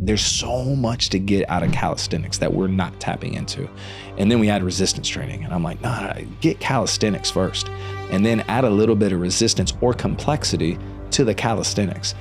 there's so much to get out of calisthenics that we're not tapping into. And then we add resistance training. And I'm like, nah, get calisthenics first. And then add a little bit of resistance or complexity to the calisthenics.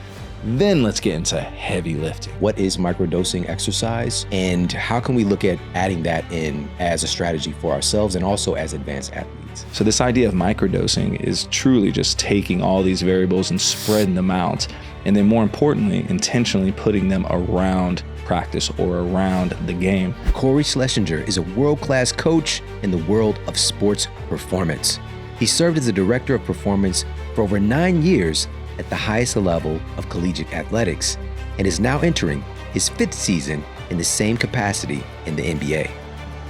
Then let's get into heavy lifting. What is microdosing exercise, and how can we look at adding that in as a strategy for ourselves and also as advanced athletes? So this idea of microdosing is truly just taking all these variables and spreading them out, and then more importantly, intentionally putting them around practice or around the game. Cory Schlesinger is a world-class coach in the world of sports performance. He served as the director of performance for over 9 years at the highest level of collegiate athletics, and is now entering his 5th season in the same capacity in the NBA.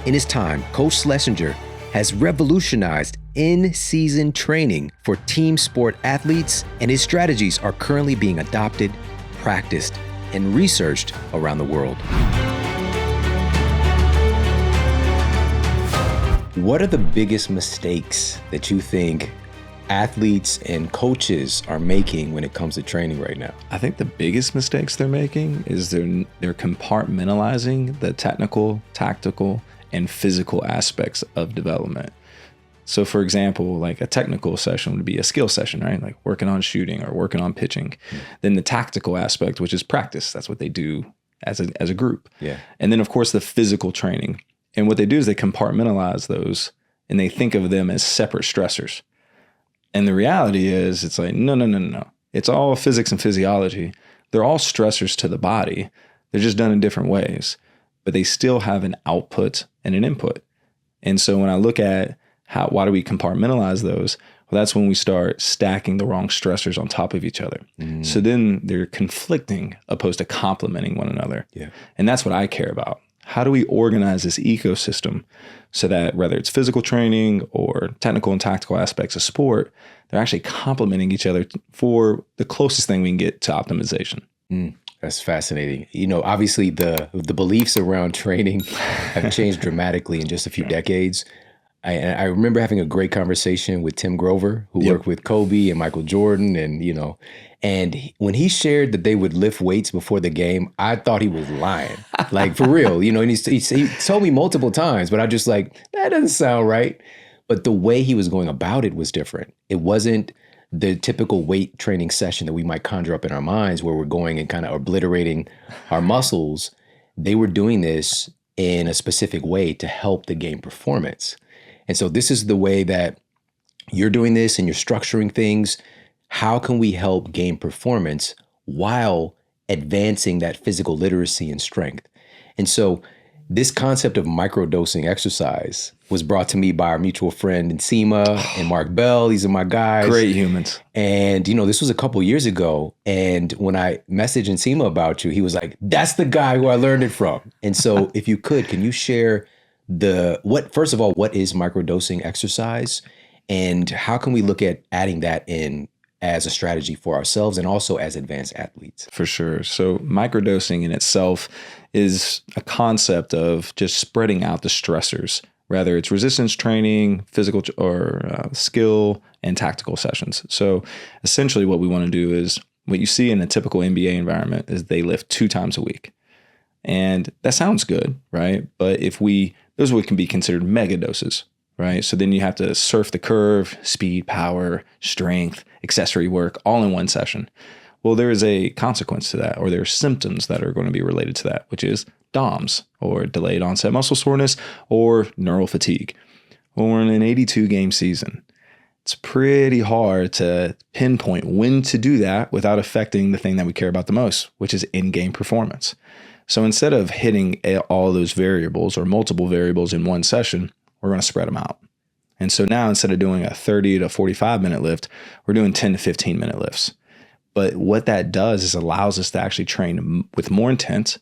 In his time, Coach Schlesinger has revolutionized in-season training for team sport athletes, and his strategies are currently being adopted, practiced, and researched around the world. What are the biggest mistakes that you think athletes and coaches are making when it comes to training right now? I think the biggest mistakes they're making is they're compartmentalizing the technical, tactical, and physical aspects of development. So for example, like a technical session would be a skill session, right? Like working on shooting or working on pitching. Then the tactical aspect, which is practice. That's what they do as a group. Yeah. And then of course the physical training. And what they do is they compartmentalize those and they think of them as separate stressors. And the reality is it's like, no. It's all physics and physiology. They're all stressors to the body. They're just done in different ways, but they still have an output and an input. And so when I look at why do we compartmentalize those? Well, that's when we start stacking the wrong stressors on top of each other. So then they're conflicting opposed to complementing one another. Yeah. And that's what I care about. How do we organize this ecosystem so that whether it's physical training or technical and tactical aspects of sport, they're actually complementing each other for the closest thing we can get to optimization. That's fascinating. You know, obviously the beliefs around training have changed dramatically in just a few decades. I remember having a great conversation with Tim Grover, who worked with Kobe and Michael Jordan, and when he shared that they would lift weights before the game, I thought he was lying, like for real, and he told me multiple times, but I just like, that doesn't sound right. But the way he was going about it was different. It wasn't the typical weight training session that we might conjure up in our minds where we're going and kind of obliterating our muscles. They were doing this in a specific way to help the game performance. And so this is the way that you're doing this and you're structuring things. How can we help game performance while advancing that physical literacy and strength? And so this concept of microdosing exercise was brought to me by our mutual friend Nsima and Mark Bell. These are my guys. Great humans. And, this was a couple years ago. And when I messaged Nsima about you, he was like, that's the guy who I learned it from. And so if you could, can you share first of all, what is microdosing exercise, and how can we look at adding that in as a strategy for ourselves and also as advanced athletes? For sure. So microdosing in itself is a concept of just spreading out the stressors, whether it's resistance training, physical or skill and tactical sessions. So essentially what we want to do is what you see in a typical NBA environment is they lift 2 times a week. And that sounds good, right? But those would can be considered mega doses, right? So then you have to surf the curve, speed, power, strength, accessory work, all in one session. Well, there is a consequence to that, or there are symptoms that are going to be related to that, which is DOMS, or delayed onset muscle soreness, or neural fatigue. Well, we're in an 82-game season. It's pretty hard to pinpoint when to do that without affecting the thing that we care about the most, which is in-game performance. So instead of hitting all those variables or multiple variables in one session, we're going to spread them out. And so now instead of doing a 30 to 45 minute lift, we're doing 10 to 15 minute lifts. But what that does is allows us to actually train with more intent,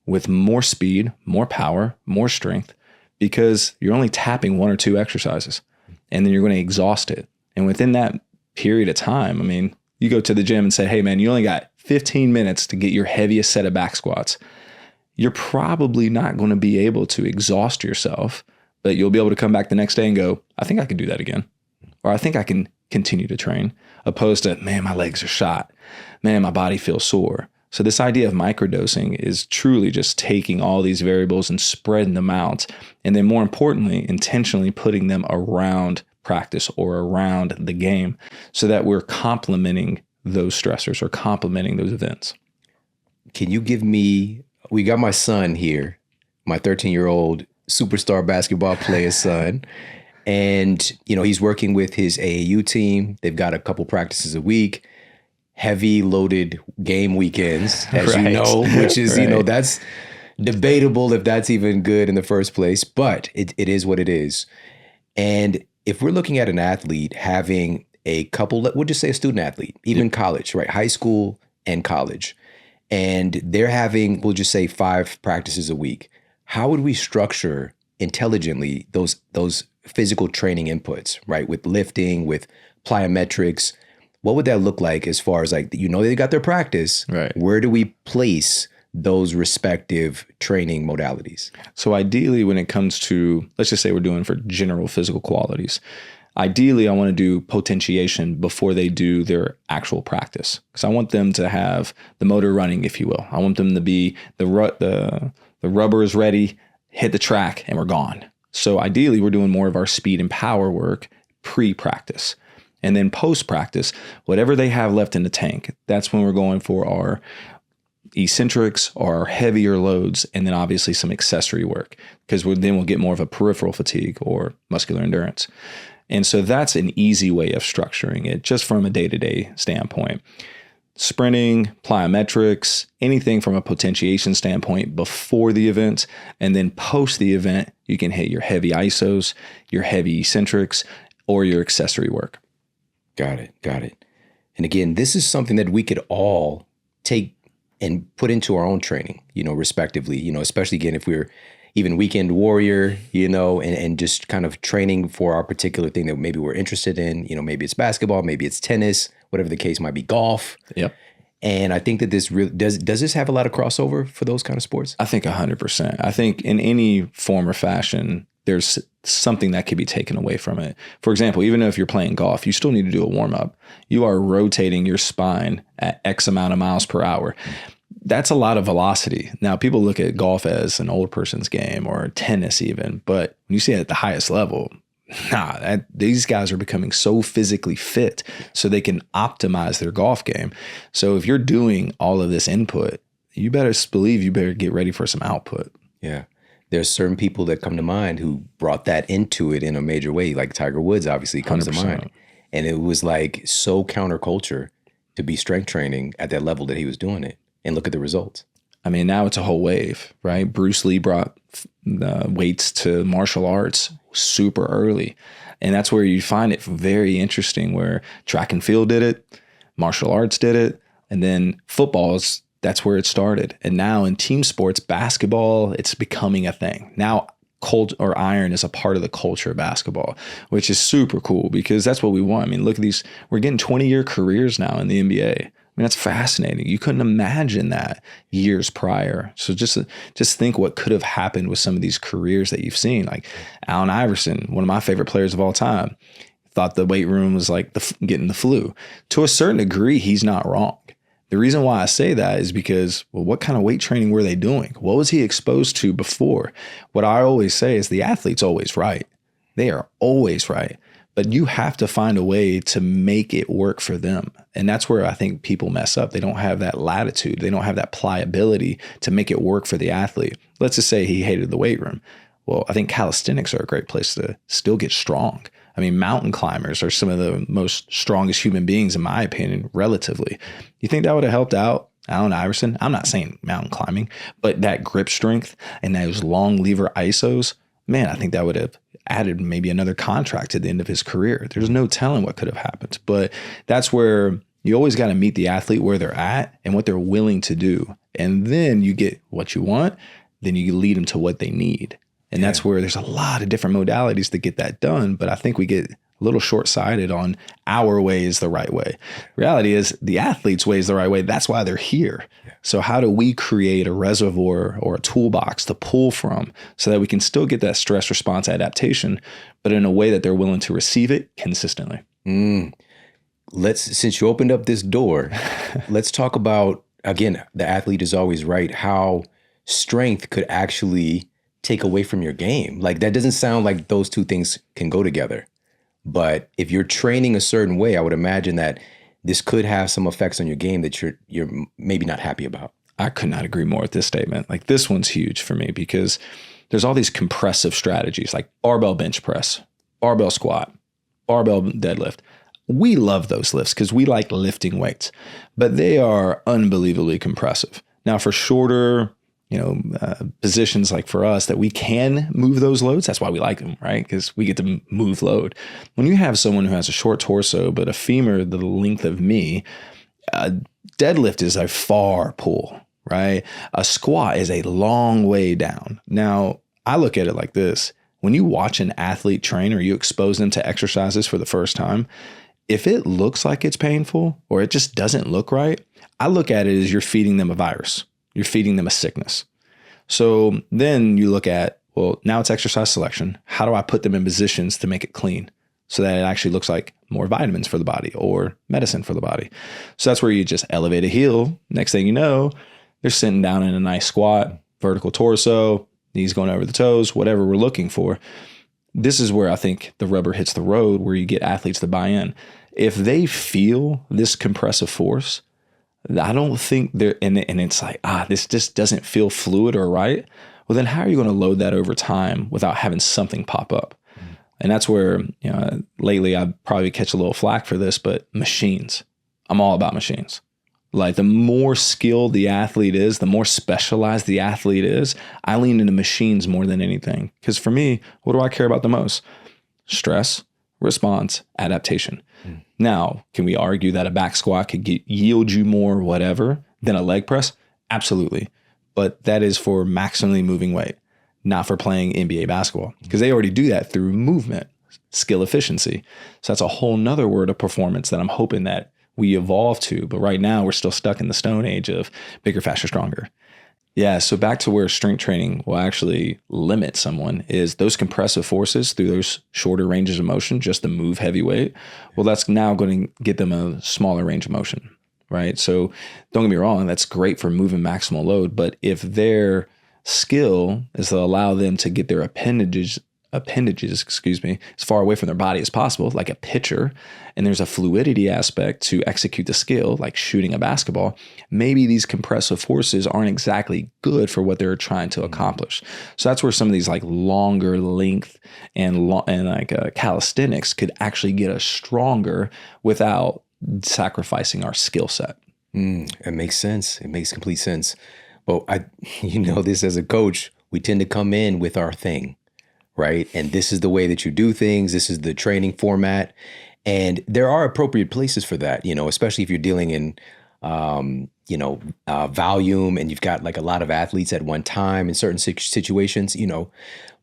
with more speed, more power, more strength, because you're only tapping 1 or 2 exercises and then you're going to exhaust it. And within that period of time, I mean, you go to the gym and say, hey man, you only got 15 minutes to get your heaviest set of back squats. You're probably not going to be able to exhaust yourself, but you'll be able to come back the next day and go, I think I can do that again. Or I think I can continue to train, opposed to, man, my legs are shot. Man, my body feels sore. So this idea of microdosing is truly just taking all these variables and spreading them out. And then more importantly, intentionally putting them around practice or around the game so that we're complementing those stressors or complementing those events. Can you give me, we got my son here, my 13-year-old superstar basketball player son. And, he's working with his AAU team. They've got a couple practices a week, heavy loaded game weekends, as you know, which is, that's debatable if that's even good in the first place, but it is what it is. And if we're looking at an athlete having a couple, we'll just say a student athlete, even college, right? High school and college. And they're having, we'll just say 5 practices a week. How would we structure intelligently those physical training inputs, right? With lifting, with plyometrics, what would that look like as far as like, they got their practice, right? Where do we place those respective training modalities? So ideally, when it comes to, let's just say we're doing for general physical qualities, ideally, I want to do potentiation before they do their actual practice, because I want them to have the motor running, if you will. I want them to be the rubber is ready, hit the track, and we're gone. So ideally, we're doing more of our speed and power work pre-practice. And then post-practice, whatever they have left in the tank, that's when we're going for our eccentrics or our heavier loads, and then obviously some accessory work, because then we'll get more of a peripheral fatigue or muscular endurance. And so that's an easy way of structuring it just from a day-to-day standpoint. Sprinting, plyometrics, anything from a potentiation standpoint before the event, and then post the event, you can hit your heavy isos, your heavy eccentrics, or your accessory work. Got it. And again, this is something that we could all take and put into our own training, respectively, especially again, if we're even weekend warrior, and just kind of training for our particular thing that maybe we're interested in, maybe it's basketball, maybe it's tennis, whatever the case might be, golf. Yep. And I think that this really does this have a lot of crossover for those kind of sports? I think 100%. I think in any form or fashion, there's something that could be taken away from it. For example, even if you're playing golf, you still need to do a warm up. You are rotating your spine at X amount of miles per hour. That's a lot of velocity. Now, people look at golf as an old person's game or tennis even, but when you see it at the highest level, these guys are becoming so physically fit so they can optimize their golf game. So if you're doing all of this input, you better believe you better get ready for some output. Yeah. There's certain people that come to mind who brought that into it in a major way, like Tiger Woods obviously comes 100%. To mind. And it was like so counterculture to be strength training at that level that he was doing it. And look at the results. I mean, now it's a whole wave, right? Bruce Lee brought weights to martial arts super early. And that's where you find it very interesting, where track and field did it, martial arts did it, and then that's where it started. And now in team sports, basketball, it's becoming a thing. Now iron is a part of the culture of basketball, which is super cool because that's what we want. I mean, look at these, we're getting 20-year careers now in the NBA. I mean, that's fascinating. You couldn't imagine that years prior. So just think what could have happened with some of these careers that you've seen. Like Allen Iverson, one of my favorite players of all time, thought the weight room was like getting the flu. To a certain degree, he's not wrong. The reason why I say that is because, well, what kind of weight training were they doing? What was he exposed to before? What I always say is the athlete's always right. They are always right. But you have to find a way to make it work for them. And that's where I think people mess up. They don't have that latitude. They don't have that pliability to make it work for the athlete. Let's just say he hated the weight room. Well, I think calisthenics are a great place to still get strong. I mean, mountain climbers are some of the most strongest human beings, in my opinion, relatively. You think that would have helped out Allen Iverson? I'm not saying mountain climbing, but that grip strength and those long lever isos, man, I think that would have added maybe another contract at the end of his career. There's no telling what could have happened. But that's where you always got to meet the athlete where they're at and what they're willing to do. And then you get what you want, then you lead them to what they need. And that's where there's a lot of different modalities to get that done. But I think we get a little short-sighted on our way is the right way. Reality is the athlete's way is the right way. That's why they're here. So how do we create a reservoir or a toolbox to pull from so that we can still get that stress response adaptation, but in a way that they're willing to receive it consistently? Since you opened up this door, let's talk about again, the athlete is always right, how strength could actually take away from your game. Like that doesn't sound like those two things can go together. But if you're training a certain way, I would imagine that this could have some effects on your game that you're maybe not happy about. I could not agree more with this statement. Like this one's huge for me because there's all these compressive strategies like barbell bench press, barbell squat, barbell deadlift. We love those lifts because we like lifting weights, but they are unbelievably compressive. Now for shorter, positions like for us that we can move those loads, that's why we like them, right? Because we get to move load. When you have someone who has a short torso, but a femur the length of me, deadlift is a far pull, right? A squat is a long way down. Now, I look at it like this. When you watch an athlete train or you expose them to exercises for the first time, if it looks like it's painful or it just doesn't look right, I look at it as you're feeding them a virus. You're feeding them a sickness. So then you look at, well, now it's exercise selection. How do I put them in positions to make it clean so that it actually looks like more vitamins for the body or medicine for the body? So that's where you just elevate a heel. Next thing you know, they're sitting down in a nice squat, vertical torso, knees going over the toes, whatever we're looking for. This is where I think the rubber hits the road, where you get athletes to buy in. If they feel this compressive force, I don't think they're, and it's like, this just doesn't feel fluid or right. Well, then how are you going to load that over time without having something pop up? And that's where, lately I probably catch a little flack for this, but machines. I'm all about machines. Like the more skilled the athlete is, the more specialized the athlete is, I lean into machines more than anything. Because for me, what do I care about the most? Stress, response, adaptation. Now, can we argue that a back squat could yield you more whatever than a leg press? Absolutely. But that is for maximally moving weight, not for playing NBA basketball, because they already do that through movement, skill efficiency. So that's a whole nother word of performance that I'm hoping that we evolve to. But right now we're still stuck in the stone age of bigger, faster, stronger. Yeah, so back to where strength training will actually limit someone is those compressive forces through those shorter ranges of motion, just to move heavy weight. Well, that's now going to get them a smaller range of motion, right? So don't get me wrong, that's great for moving maximal load, but if their skill is to allow them to get their appendages, as far away from their body as possible, like a pitcher, and there's a fluidity aspect to execute the skill, like shooting a basketball, maybe these compressive forces aren't exactly good for what they're trying to accomplish. So that's where some of these like longer length and calisthenics could actually get us stronger without sacrificing our skill set. It makes sense. It makes complete sense. But this as a coach, we tend to come in with our thing. Right. And this is the way that you do things. This is the training format. And there are appropriate places for that, especially if you're dealing in, volume and you've got like a lot of athletes at one time in certain situations,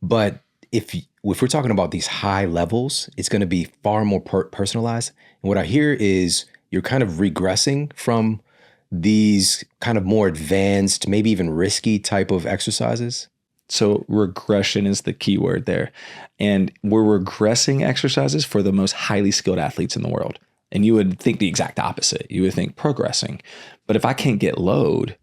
But if we're talking about these high levels, it's going to be far more personalized. And what I hear is you're kind of regressing from these kind of more advanced, maybe even risky type of exercises. So regression is the key word there. And we're regressing exercises for the most highly skilled athletes in the world. And you would think the exact opposite. You would think progressing. But if I can't get load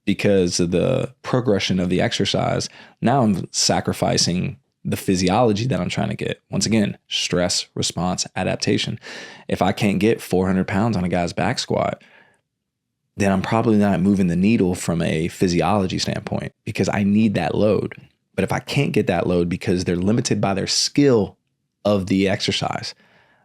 because of the progression of the exercise, now I'm sacrificing the physiology that I'm trying to get. Once again, stress, response, adaptation. If I can't get 400 pounds on a guy's back squat, then I'm probably not moving the needle from a physiology standpoint because I need that load. But if I can't get that load because they're limited by their skill of the exercise,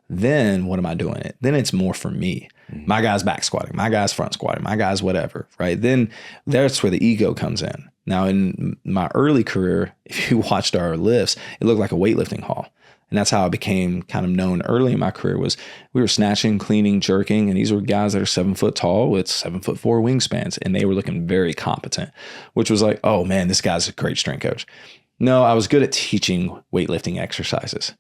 then what am I doing it? Then it's more for me. My guy's back squatting, my guy's front squatting, my guy's whatever, right? Then that's where the ego comes in. Now, in my early career, if you watched our lifts, it looked like a weightlifting hall. And that's how I became kind of known early in my career was we were snatching, cleaning, jerking. And these were guys that are 7 foot tall with 7'4" wingspans. And they were looking very competent, which was like, oh man, this guy's a great strength coach. No, I was good at teaching weightlifting exercises.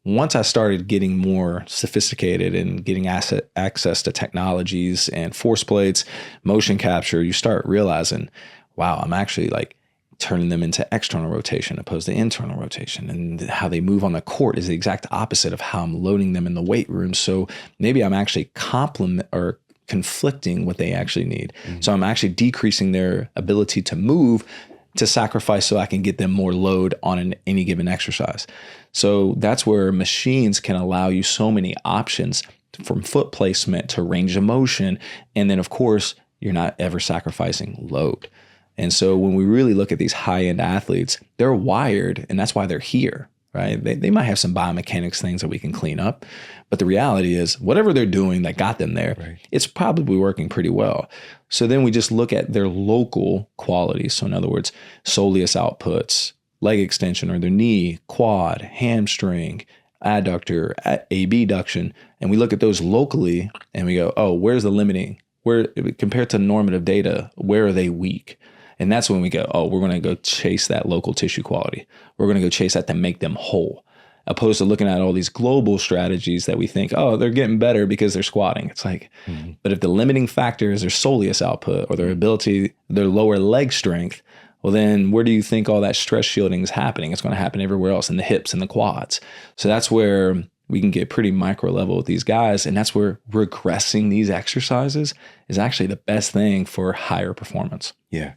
Once I started getting more sophisticated and getting access to technologies and force plates, motion capture, you start realizing, wow, I'm actually like turning them into external rotation opposed to internal rotation. And how they move on the court is the exact opposite of how I'm loading them in the weight room. So maybe I'm actually conflicting what they actually need. So I'm actually decreasing their ability to move to sacrifice so I can get them more load on any given exercise. So that's where machines can allow you so many options, from foot placement to range of motion. And then, of course, you're not ever sacrificing load. And so when we really look at these high-end athletes, they're wired, and that's why they're here, right? They might have some biomechanics things that we can clean up, but the reality is whatever they're doing that got them there, it's probably working pretty well. So then we just look at their local qualities. So in other words, soleus outputs, leg extension or their knee, quad, hamstring, adductor, abduction, and we look at those locally and we go, oh, where's the limiting? Where compared to normative data, where are they weak? And that's when we go, oh, we're going to go chase that local tissue quality. We're going to go chase that to make them whole, opposed to looking at all these global strategies that we think, oh, they're getting better because they're squatting. It's like, but if the limiting factor is their soleus output or their ability, their lower leg strength, well, then where do you think all that stress shielding is happening? It's going to happen everywhere else, in the hips and the quads. So that's where we can get pretty micro level with these guys. And that's where regressing these exercises is actually the best thing for higher performance. Yeah.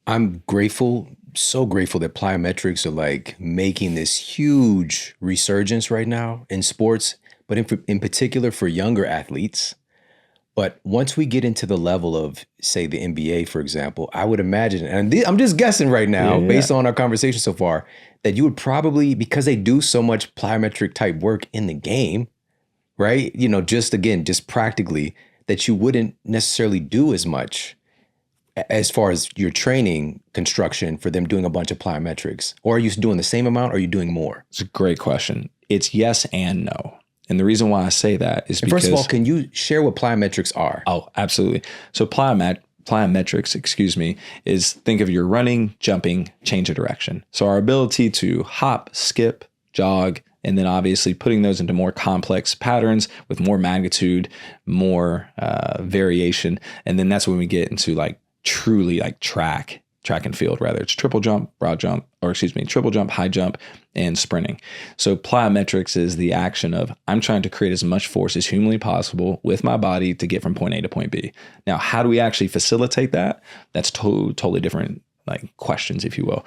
I'm grateful, so grateful that plyometrics are like making this huge resurgence right now in sports, but in particular for younger athletes. But once we get into the level of, say, the NBA, for example, I would imagine, and I'm just guessing right now, based on our conversation so far, that you would probably, because they do so much plyometric type work in the game, right? You know, just practically, that you wouldn't necessarily do as much as far as your training construction for them doing a bunch of plyometrics. Or are you doing the same amount or are you doing more? It's a great question. It's yes and no. And the reason why I say that is because... First of all, can you share what plyometrics are? Oh, absolutely. So plyometrics, is think of your running, jumping, change of direction. So our ability to hop, skip, jog, and then obviously putting those into more complex patterns with more magnitude, more variation. And then that's when we get into like truly like track and field, rather. It's triple jump, triple jump, high jump, and sprinting. So plyometrics is the action of I'm trying to create as much force as humanly possible with my body to get from point A to point B. Now, how do we actually facilitate that? That's totally different like questions, if you will.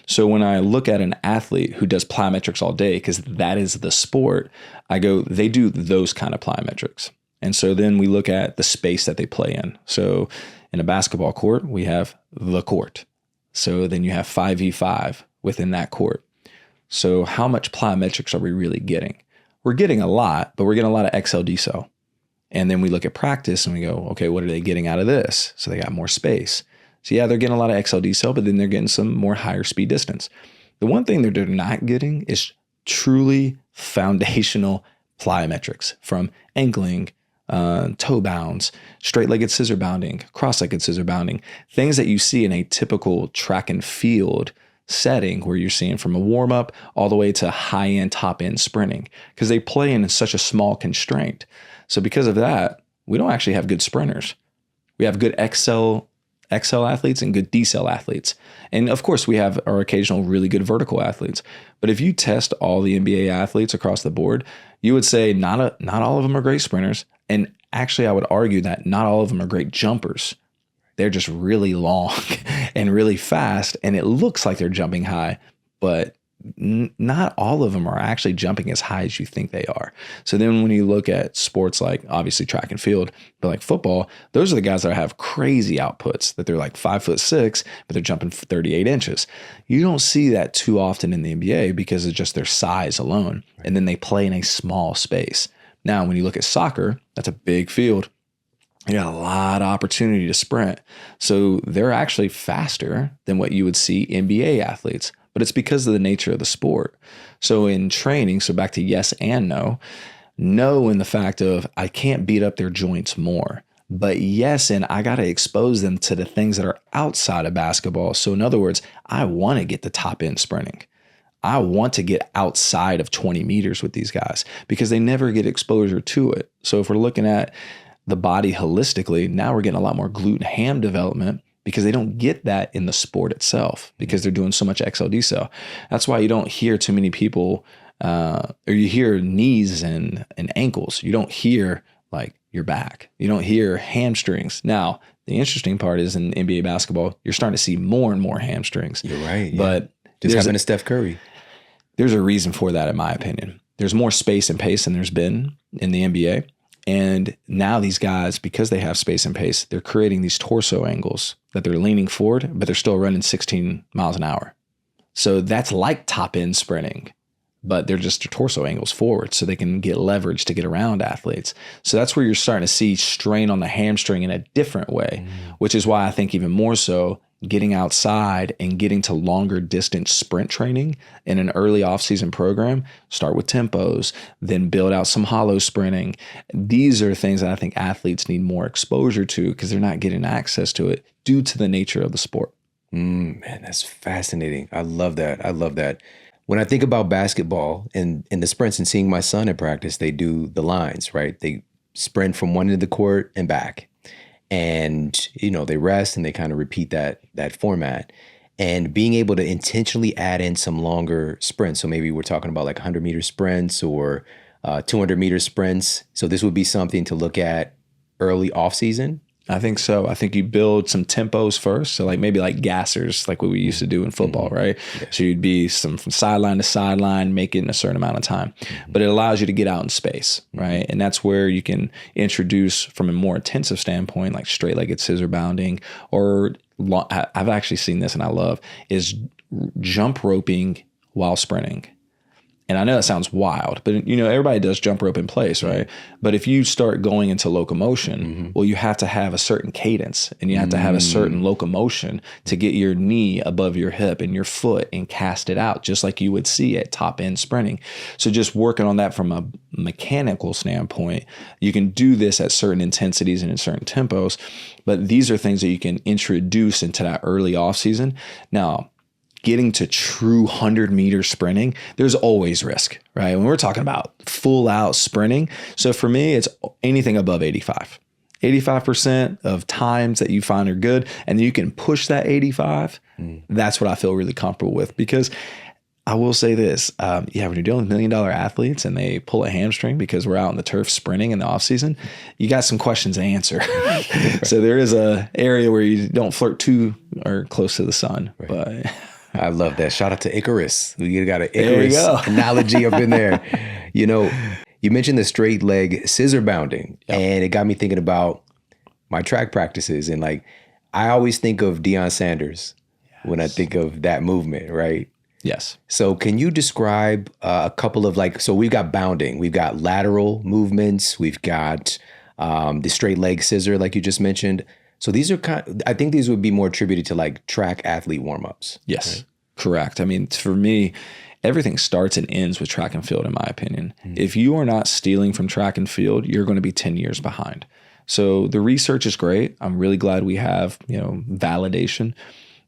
So when I look at an athlete who does plyometrics all day, because that is the sport, I go, they do those kind of plyometrics. And so then we look at the space that they play in. So in a basketball court, we have the court. So then you have 5v5 within that court. So how much plyometrics are we really getting? We're getting a lot, but we're getting a lot of XL decel. And then we look at practice and we go, okay, what are they getting out of this? So they got more space. So yeah, they're getting a lot of XL decel, but then they're getting some more higher speed distance. The one thing that they're not getting is truly foundational plyometrics, from ankling, toe bounds, straight-legged scissor bounding, cross-legged scissor bounding, things that you see in a typical track and field setting where you're seeing from a warm-up all the way to high-end, top-end sprinting, because they play in such a small constraint. So because of that, we don't actually have good sprinters. We have good XL athletes and good decel athletes. And of course, we have our occasional really good vertical athletes. But if you test all the NBA athletes across the board, you would say not all of them are great sprinters. And actually, I would argue that not all of them are great jumpers. They're just really long and really fast, and it looks like they're jumping high, but not all of them are actually jumping as high as you think they are. So then when you look at sports like obviously track and field, but like football, those are the guys that have crazy outputs, that they're like 5'6", but they're jumping 38 inches. You don't see that too often in the NBA because of just their size alone. And then they play in a small space. Now, when you look at soccer, that's a big field. You got a lot of opportunity to sprint. So they're actually faster than what you would see NBA athletes, but it's because of the nature of the sport. So in training, so back to yes and no in the fact of I can't beat up their joints more, but yes, and I got to expose them to the things that are outside of basketball. So in other words, I want to get the top end sprinting. I want to get outside of 20 meters with these guys because they never get exposure to it. So if we're looking at the body holistically, now we're getting a lot more glute and ham development because they don't get that in the sport itself because they're doing so much XL decel. That's why you don't hear too many people, or you hear knees and ankles. You don't hear like your back. You don't hear hamstrings. Now, the interesting part is in NBA basketball, you're starting to see more and more hamstrings. You're right. Yeah. But just having a Steph Curry. There's a reason for that, in my opinion. There's more space and pace than there's been in the NBA. And now these guys, because they have space and pace, they're creating these torso angles that they're leaning forward, but they're still running 16 miles an hour. So that's like top end sprinting, but they're just torso angles forward so they can get leverage to get around athletes. So that's where you're starting to see strain on the hamstring in a different way, which is why I think even more so getting outside and getting to longer distance sprint training in an early off-season program, start with tempos, then build out some hollow sprinting. These are things that I think athletes need more exposure to because they're not getting access to it due to the nature of the sport. Man, that's fascinating. I love that. I love that. When I think about basketball and the sprints and seeing my son in practice, they do the lines, right? They sprint from one end of the court and back. And, they rest and they kind of repeat that format. And being able to intentionally add in some longer sprints. So maybe we're talking about like 100-meter sprints or 200-meter sprints. So this would be something to look at early off season. I think so. I think you build some tempos first. So maybe like gassers, like what we used to do in football, right? Yeah. So you'd be from sideline to sideline, make it in a certain amount of time. But it allows you to get out in space, right? And that's where you can introduce from a more intensive standpoint, like straight-legged scissor bounding, or I've actually seen this and I love, is jump roping while sprinting. And I know that sounds wild, but everybody does jump rope in place, right? But if you start going into locomotion, well, you have to have a certain cadence and you have to have a certain locomotion to get your knee above your hip and your foot and cast it out, just like you would see at top end sprinting. So just working on that from a mechanical standpoint, you can do this at certain intensities and in certain tempos, but these are things that you can introduce into that early off season. Now, getting to true 100-meter sprinting, there's always risk, right? When we're talking about full out sprinting. So for me, it's anything above 85. 85% of times that you find are good, and you can push that 85. That's what I feel really comfortable with, because I will say this. When you're dealing with $1 million athletes and they pull a hamstring because we're out in the turf sprinting in the off season, you got some questions to answer. So there is a area where you don't flirt too or close to the sun, but I love that. Shout out to Icarus. We got an Icarus analogy up in there. You mentioned the straight leg scissor bounding, and it got me thinking about my track practices. And I always think of Deion Sanders when I think of that movement, right? Yes. So can you describe a couple of so we've got bounding, we've got lateral movements, we've got the straight leg scissor, like you just mentioned. So these are I think these would be more attributed to track athlete warm-ups. Yes, right? Correct. I mean, for me, everything starts and ends with track and field, in my opinion. If you are not stealing from track and field, you're going to be 10 years behind. So the research is great. I'm really glad we have, validation.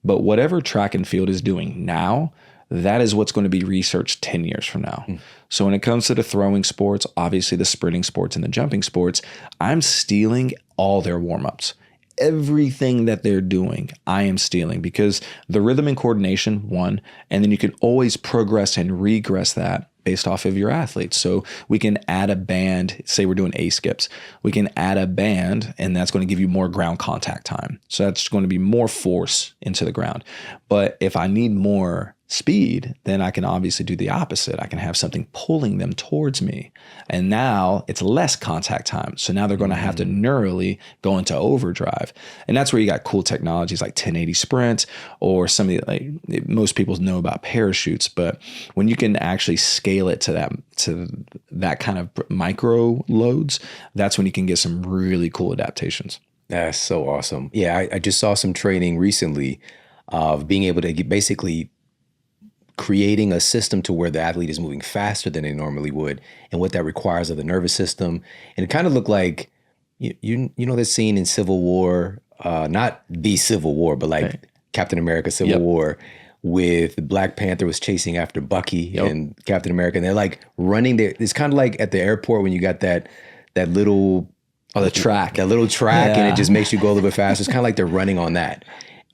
But whatever track and field is doing now, that is what's going to be researched 10 years from now. So when it comes to the throwing sports, obviously the sprinting sports and the jumping sports, I'm stealing all their warm-ups. Everything that they're doing, I am stealing, because the rhythm and coordination, one, and then you can always progress and regress that based off of your athletes. So we can add a band, say we're doing A skips, we can add a band and that's going to give you more ground contact time. So that's going to be more force into the ground. But if I need more speed, then I can obviously do the opposite. I can have something pulling them towards me. And now it's less contact time. So now they're going to have to neurally go into overdrive. And that's where you got cool technologies like 1080 sprint, or some of the, most people know about parachutes, but when you can actually scale it to that kind of micro loads, that's when you can get some really cool adaptations. That's so awesome. Yeah, I just saw some training recently of being able to basically creating a system to where the athlete is moving faster than they normally would, and what that requires of the nervous system. And it kind of looked like, you know, the scene in Civil War, not the Civil War, but right. Captain America Civil War, with Black Panther was chasing after Bucky and Captain America, and they're running there. It's kind of like at the airport when you got that little the track, and it just makes you go a little bit faster. It's kind of like they're running on that.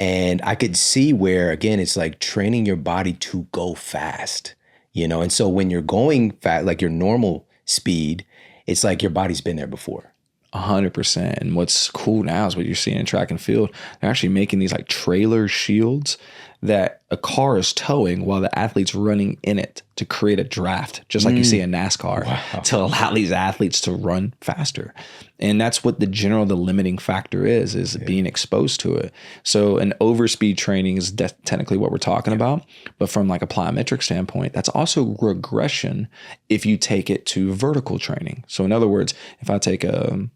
And I could see where, again, it's like training your body to go fast, and so when you're going fast, like your normal speed, it's like your body's been there before. 100%. And what's cool now is what you're seeing in track and field. They're actually making these like trailer shields that a car is towing while the athlete's running in it to create a draft, just like you see in NASCAR, to allow these athletes to run faster. And that's what the limiting factor is being exposed to it. So an overspeed training is technically what we're talking about. But from like a plyometric standpoint, that's also regression if you take it to vertical training. So in other words, if I take a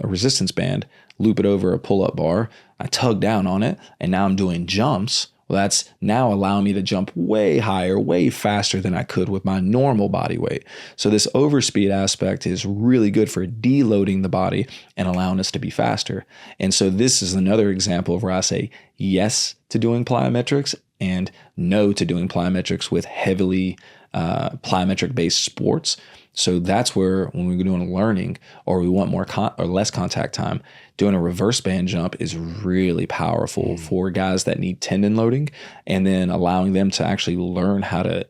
resistance band, loop it over a pull-up bar, I tug down on it, and now I'm doing jumps. Well, that's now allowing me to jump way higher, way faster than I could with my normal body weight. So this overspeed aspect is really good for deloading the body and allowing us to be faster. And so this is another example of where I say yes to doing plyometrics and no to doing plyometrics with heavily plyometric-based sports. So that's where when we're doing learning or we want more or less contact time, doing a reverse band jump is really powerful for guys that need tendon loading, and then allowing them to actually learn how to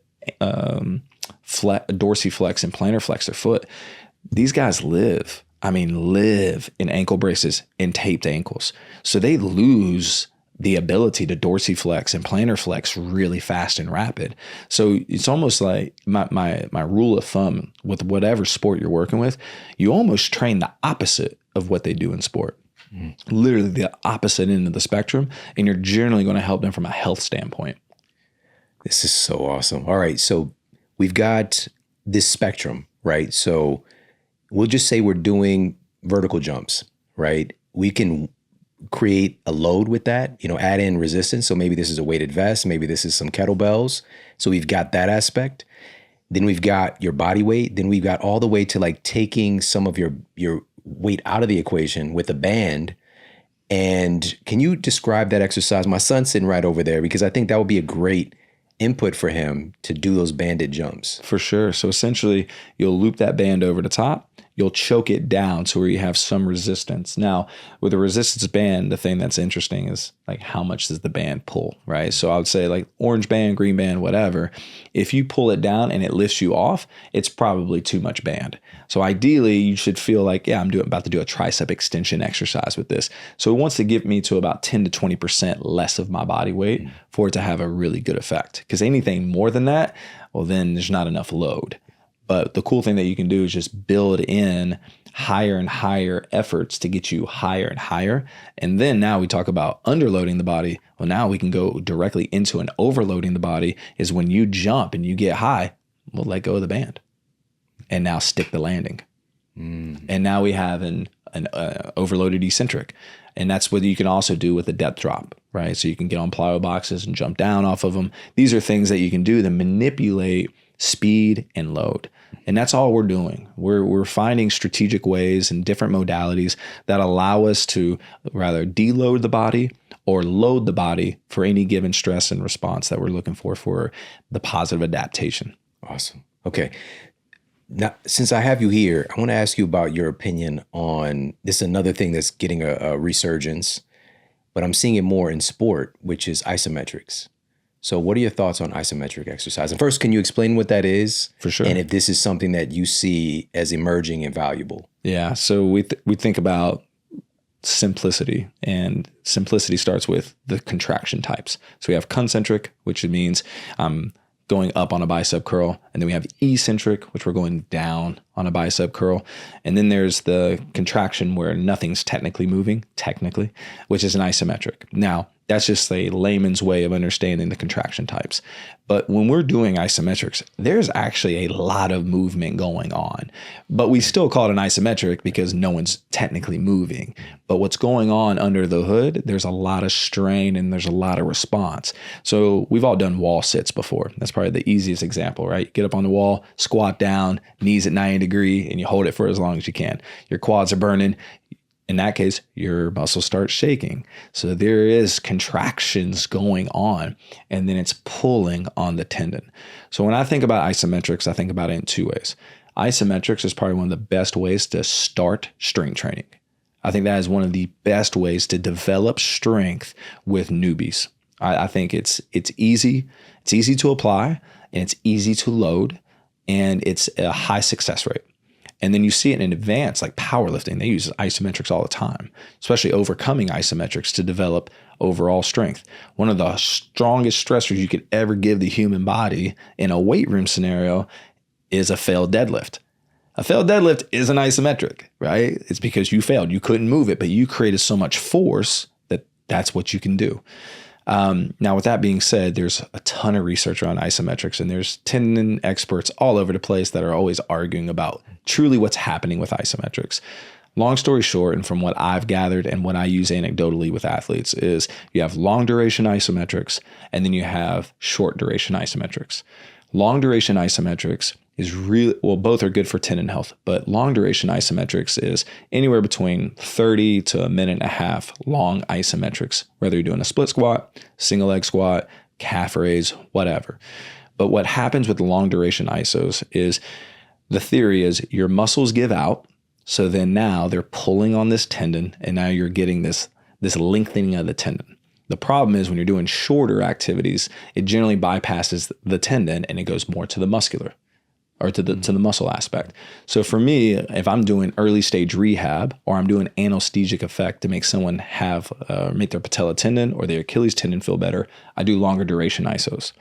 dorsiflex and plantar flex their foot. These guys live in ankle braces and taped ankles. So they lose the ability to dorsiflex and plantar flex really fast and rapid. So it's almost like my rule of thumb with whatever sport you're working with, you almost train the opposite of what they do in sport. Literally the opposite end of the spectrum, and you're generally going to help them from a health standpoint. This is so awesome. All right, so we've got this spectrum, right? So we'll just say we're doing vertical jumps, right? We can create a load with that, add in resistance. So maybe this is a weighted vest, maybe this is some kettlebells. So we've got that aspect. Then we've got your body weight. Then we've got all the way to like taking some of your weight out of the equation with a band. And can you describe that exercise? My son's sitting right over there because I think that would be a great input for him to do those banded jumps. For sure. So essentially you'll loop that band over the top. You'll choke it down to where you have some resistance. Now, with a resistance band, the thing that's interesting is like how much does the band pull, right? So I would say like orange band, green band, whatever. If you pull it down and it lifts you off, it's probably too much band. So ideally, you should feel like, yeah, I'm about to do a tricep extension exercise with this. So it wants to give me to about 10 to 20% less of my body weight for it to have a really good effect. Because anything more than that, well, then there's not enough load. But the cool thing that you can do is just build in higher and higher efforts to get you higher and higher. And then now we talk about underloading the body. Well, now we can go directly into an overloading the body is when you jump and you get high, we'll let go of the band and now stick the landing. And now we have an overloaded eccentric. And that's what you can also do with a depth drop, right? So you can get on plyo boxes and jump down off of them. These are things that you can do to manipulate speed and load. And that's all we're doing. We're finding strategic ways and different modalities that allow us to rather deload the body or load the body for any given stress and response that we're looking for the positive adaptation. Awesome. Okay. Now, since I have you here, I want to ask you about your opinion on this. Is another thing that's getting a resurgence, but I'm seeing it more in sport, which is isometrics. So what are your thoughts on isometric exercise? And first, can you explain what that is? For sure. And if this is something that you see as emerging and valuable? Yeah. So we think about simplicity, and simplicity starts with the contraction types. So we have concentric, which means I'm going up on a bicep curl. And then we have eccentric, which we're going down on a bicep curl. And then there's the contraction where nothing's technically moving, which is an isometric. Now, that's just a layman's way of understanding the contraction types. But when we're doing isometrics, there's actually a lot of movement going on. But we still call it an isometric because no one's technically moving. But what's going on under the hood, there's a lot of strain and there's a lot of response. So we've all done wall sits before. That's probably the easiest example, right? Get up on the wall, squat down, knees at 90 degrees, and you hold it for as long as you can. Your quads are burning. In that case, your muscles start shaking. So there is contractions going on, and then it's pulling on the tendon. So when I think about isometrics, I think about it in two ways. Isometrics is probably one of the best ways to start strength training. I think that is one of the best ways to develop strength with newbies. I think it's easy. It's easy to apply, and it's easy to load, and it's a high success rate. And then you see it in advanced, like powerlifting. They use isometrics all the time, especially overcoming isometrics to develop overall strength. One of the strongest stressors you could ever give the human body in a weight room scenario is a failed deadlift. A failed deadlift isn't isometric, right? It's because you failed. You couldn't move it, but you created so much force that that's what you can do. Now, with that being said, there's a ton of research around isometrics, and there's tendon experts all over the place that are always arguing about truly what's happening with isometrics. Long story short, and from what I've gathered and what I use anecdotally with athletes, is you have long duration isometrics, and then you have short duration isometrics. Long duration isometrics is really, well, both are good for tendon health, but long duration isometrics is anywhere between 30 to a minute and a half long isometrics, whether you're doing a split squat, single leg squat, calf raise, whatever. But what happens with the long duration isos is the theory is your muscles give out. So then now they're pulling on this tendon, and now you're getting this lengthening of the tendon. The problem is when you're doing shorter activities, it generally bypasses the tendon and it goes more to the muscular or to the muscle aspect. So for me, if I'm doing early stage rehab or I'm doing anesthetic effect to make someone make their patella tendon or their Achilles tendon feel better, I do longer duration isos.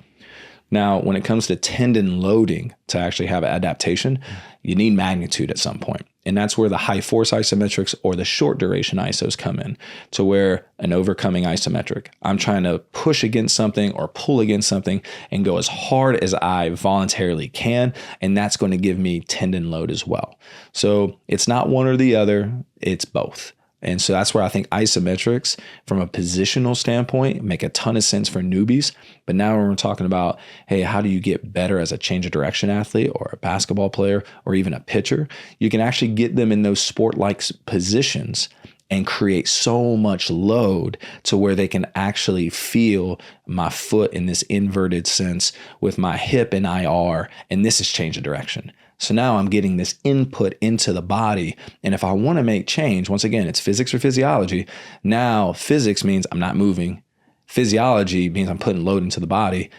Now, when it comes to tendon loading to actually have adaptation, you need magnitude at some point. And that's where the high force isometrics or the short duration isos come in, to where an overcoming isometric, I'm trying to push against something or pull against something and go as hard as I voluntarily can. And that's going to give me tendon load as well. So it's not one or the other, it's both. And so that's where I think isometrics from a positional standpoint make a ton of sense for newbies. But now when we're talking about, hey, how do you get better as a change of direction athlete or a basketball player or even a pitcher? You can actually get them in those sport-like positions and create so much load to where they can actually feel my foot in this inverted sense with my hip in IR. And this is change of direction. So now I'm getting this input into the body. And if I want to make change, once again, it's physics or physiology. Now physics means I'm not moving. Physiology means I'm putting load into the body.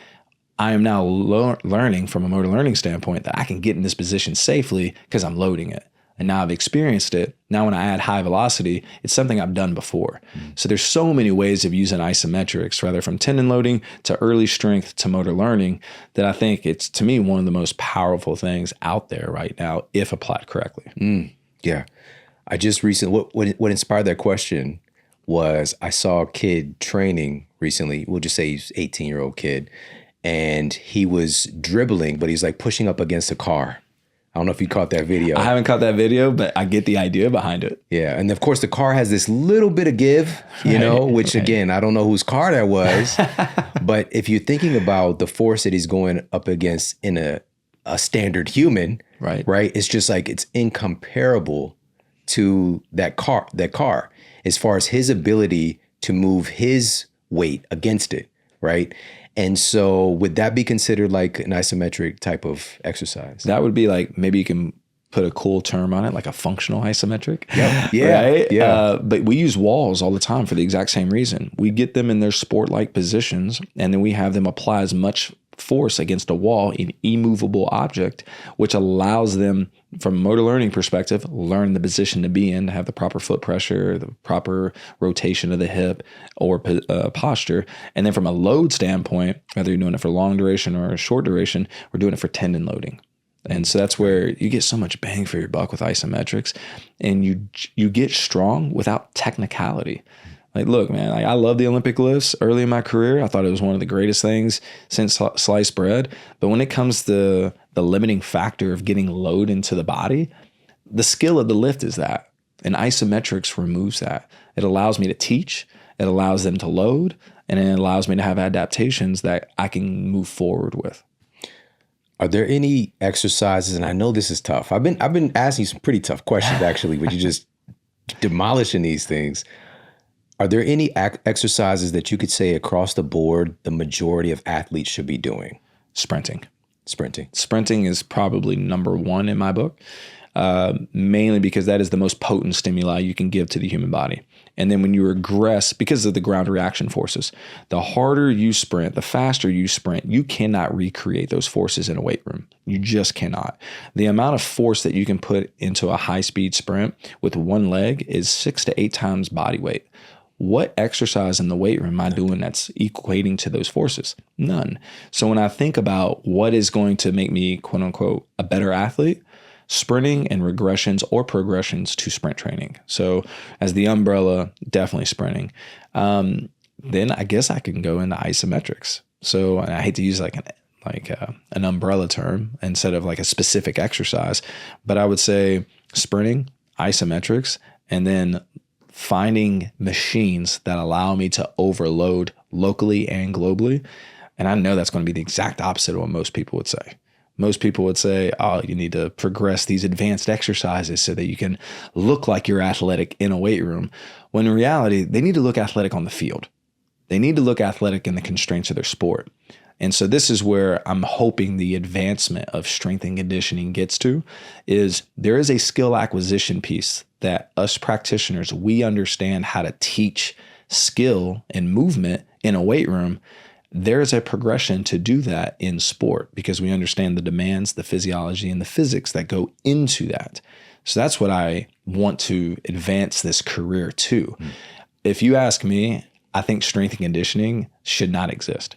I am now learning from a motor learning standpoint that I can get in this position safely because I'm loading it. And now I've experienced it. Now when I add high velocity, it's something I've done before. So there's so many ways of using isometrics, rather from tendon loading to early strength to motor learning, that I think it's, to me, one of the most powerful things out there right now, if applied correctly. Yeah. I just recently, what inspired that question was I saw a kid training recently. We'll just say he's 18-year-old kid. And he was dribbling, but he's like pushing up against a car. I don't know if you caught that video. I haven't caught that video, but I get the idea behind it. Yeah. And of course, the car has this little bit of give, which again, I don't know whose car that was. But if you're thinking about the force that he's going up against in a standard human, right? It's just like it's incomparable to that car as far as his ability to move his weight against it, right? And so would that be considered like an isometric type of exercise? That would be like, maybe you can put a cool term on it, like a functional isometric. Yep. Yeah. Right? Yeah. But we use walls all the time for the exact same reason. We get them in their sport-like positions, and then we have them apply as much force against a wall, an immovable object, which allows them, from a motor learning perspective, learn the position to be in, to have the proper foot pressure, the proper rotation of the hip or posture. And then from a load standpoint, whether you're doing it for long duration or short duration, we're doing it for tendon loading. And so that's where you get so much bang for your buck with isometrics, and you get strong without technicality. Like, look, man, I love the Olympic lifts early in my career. I thought it was one of the greatest things since sliced bread. But when it comes to the limiting factor of getting load into the body, the skill of the lift is that. And isometrics removes that. It allows me to teach. It allows them to load. And it allows me to have adaptations that I can move forward with. Are there any exercises, and I know this is tough. I've been asking some pretty tough questions, actually, but you're just demolishing these things. Are there any exercises that you could say across the board the majority of athletes should be doing? Sprinting. Sprinting is probably number one in my book, mainly because that is the most potent stimuli you can give to the human body. And then when you regress, because of the ground reaction forces, the harder you sprint, the faster you sprint, you cannot recreate those forces in a weight room. You just cannot. The amount of force that you can put into a high-speed sprint with one leg is 6 to 8 times body weight. What exercise in the weight room am I doing that's equating to those forces? None. So when I think about what is going to make me, quote unquote, a better athlete, sprinting and regressions or progressions to sprint training. So as the umbrella, definitely sprinting. Then I guess I can go into isometrics. So and I hate to use an umbrella term instead of like a specific exercise, but I would say sprinting, isometrics, and then finding machines that allow me to overload locally and globally. And I know that's going to be the exact opposite of what most people would say. Most people would say, oh, you need to progress these advanced exercises so that you can look like you're athletic in a weight room. When in reality, they need to look athletic on the field. They need to look athletic in the constraints of their sport. And so this is where I'm hoping the advancement of strength and conditioning gets to, is there is a skill acquisition piece that us practitioners, we understand how to teach skill and movement in a weight room. There's a progression to do that in sport because we understand the demands, the physiology, and the physics that go into that. So that's what I want to advance this career to. If you ask me, I think strength and conditioning should not exist.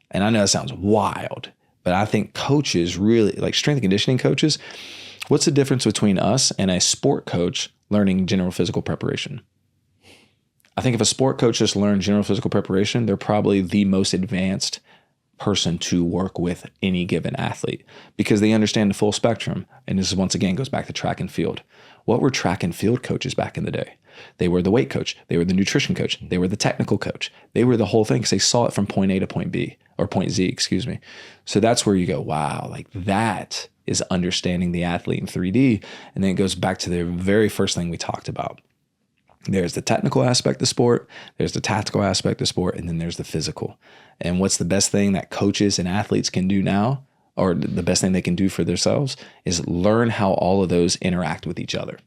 And I know that sounds wild, but I think coaches really, like strength and conditioning coaches, what's the difference between us and a sport coach learning general physical preparation? I think if a sport coach just learned general physical preparation, they're probably the most advanced person to work with any given athlete because they understand the full spectrum. And this is, once again, goes back to track and field. What were track and field coaches back in the day? They were the weight coach. They were the nutrition coach. They were the technical coach. They were the whole thing because they saw it from point A to point B, or point Z, excuse me. So that's where you go, wow, like that is understanding the athlete in 3D. And then it goes back to the very first thing we talked about. There's the technical aspect of sport, there's the tactical aspect of sport, and then there's the physical. And what's the best thing that coaches and athletes can do now, or the best thing they can do for themselves, is learn how all of those interact with each other.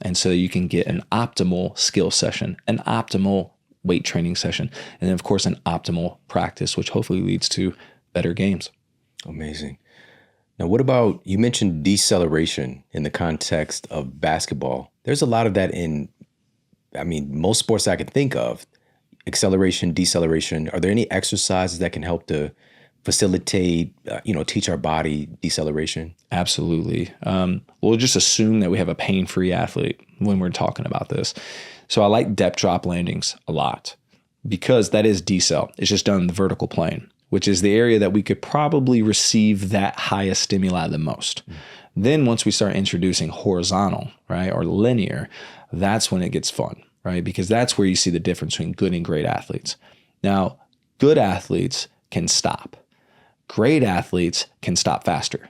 And so you can get an optimal skill session, an optimal weight training session, and then of course an optimal practice, which hopefully leads to better games. Amazing. Now, what about, you mentioned deceleration in the context of basketball. There's a lot of that in, most sports I can think of. Acceleration, deceleration. Are there any exercises that can help to facilitate, teach our body deceleration? Absolutely. We'll just assume that we have a pain-free athlete when we're talking about this. So I like depth drop landings a lot because that is decel. It's just done in the vertical plane, which is the area that we could probably receive that highest stimuli the most. Then once we start introducing horizontal, right, or linear, that's when it gets fun, right? Because that's where you see the difference between good and great athletes. Now, good athletes can stop. Great athletes can stop faster.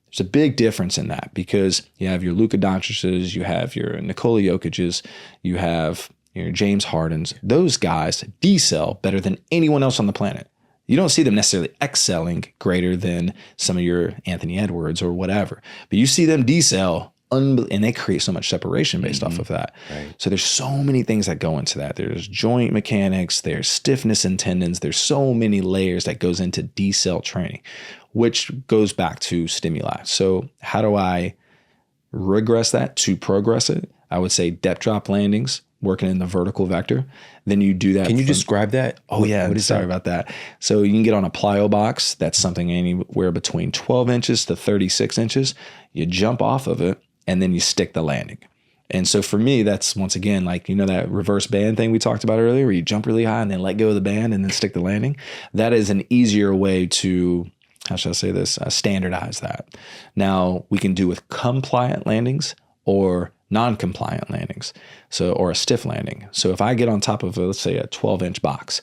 There's a big difference in that because you have your Luka Doncic's, you have your Nikola Jokic's, you have your James Harden's. Those guys decel better than anyone else on the planet. You don't see them necessarily excelling greater than some of your Anthony Edwards or whatever, but you see them decel, and they create so much separation based off of that. Right. So there's so many things that go into that. There's joint mechanics, there's stiffness in tendons, there's so many layers that goes into decel training, which goes back to stimuli. So how do I regress that to progress it? I would say depth drop landings, working in the vertical vector. Then you do that. Can you describe that? Oh yeah, sorry about that. So you can get on a plyo box. That's something anywhere between 12 inches to 36 inches. You jump off of it and then you stick the landing. And so for me, that's once again, like, that reverse band thing we talked about earlier, where you jump really high and then let go of the band and then stick the landing. That is an easier way to, how should I say this, standardize that. Now we can do with compliant landings or non-compliant landings, or a stiff landing. So if I get on top of, let's say, a 12-inch box,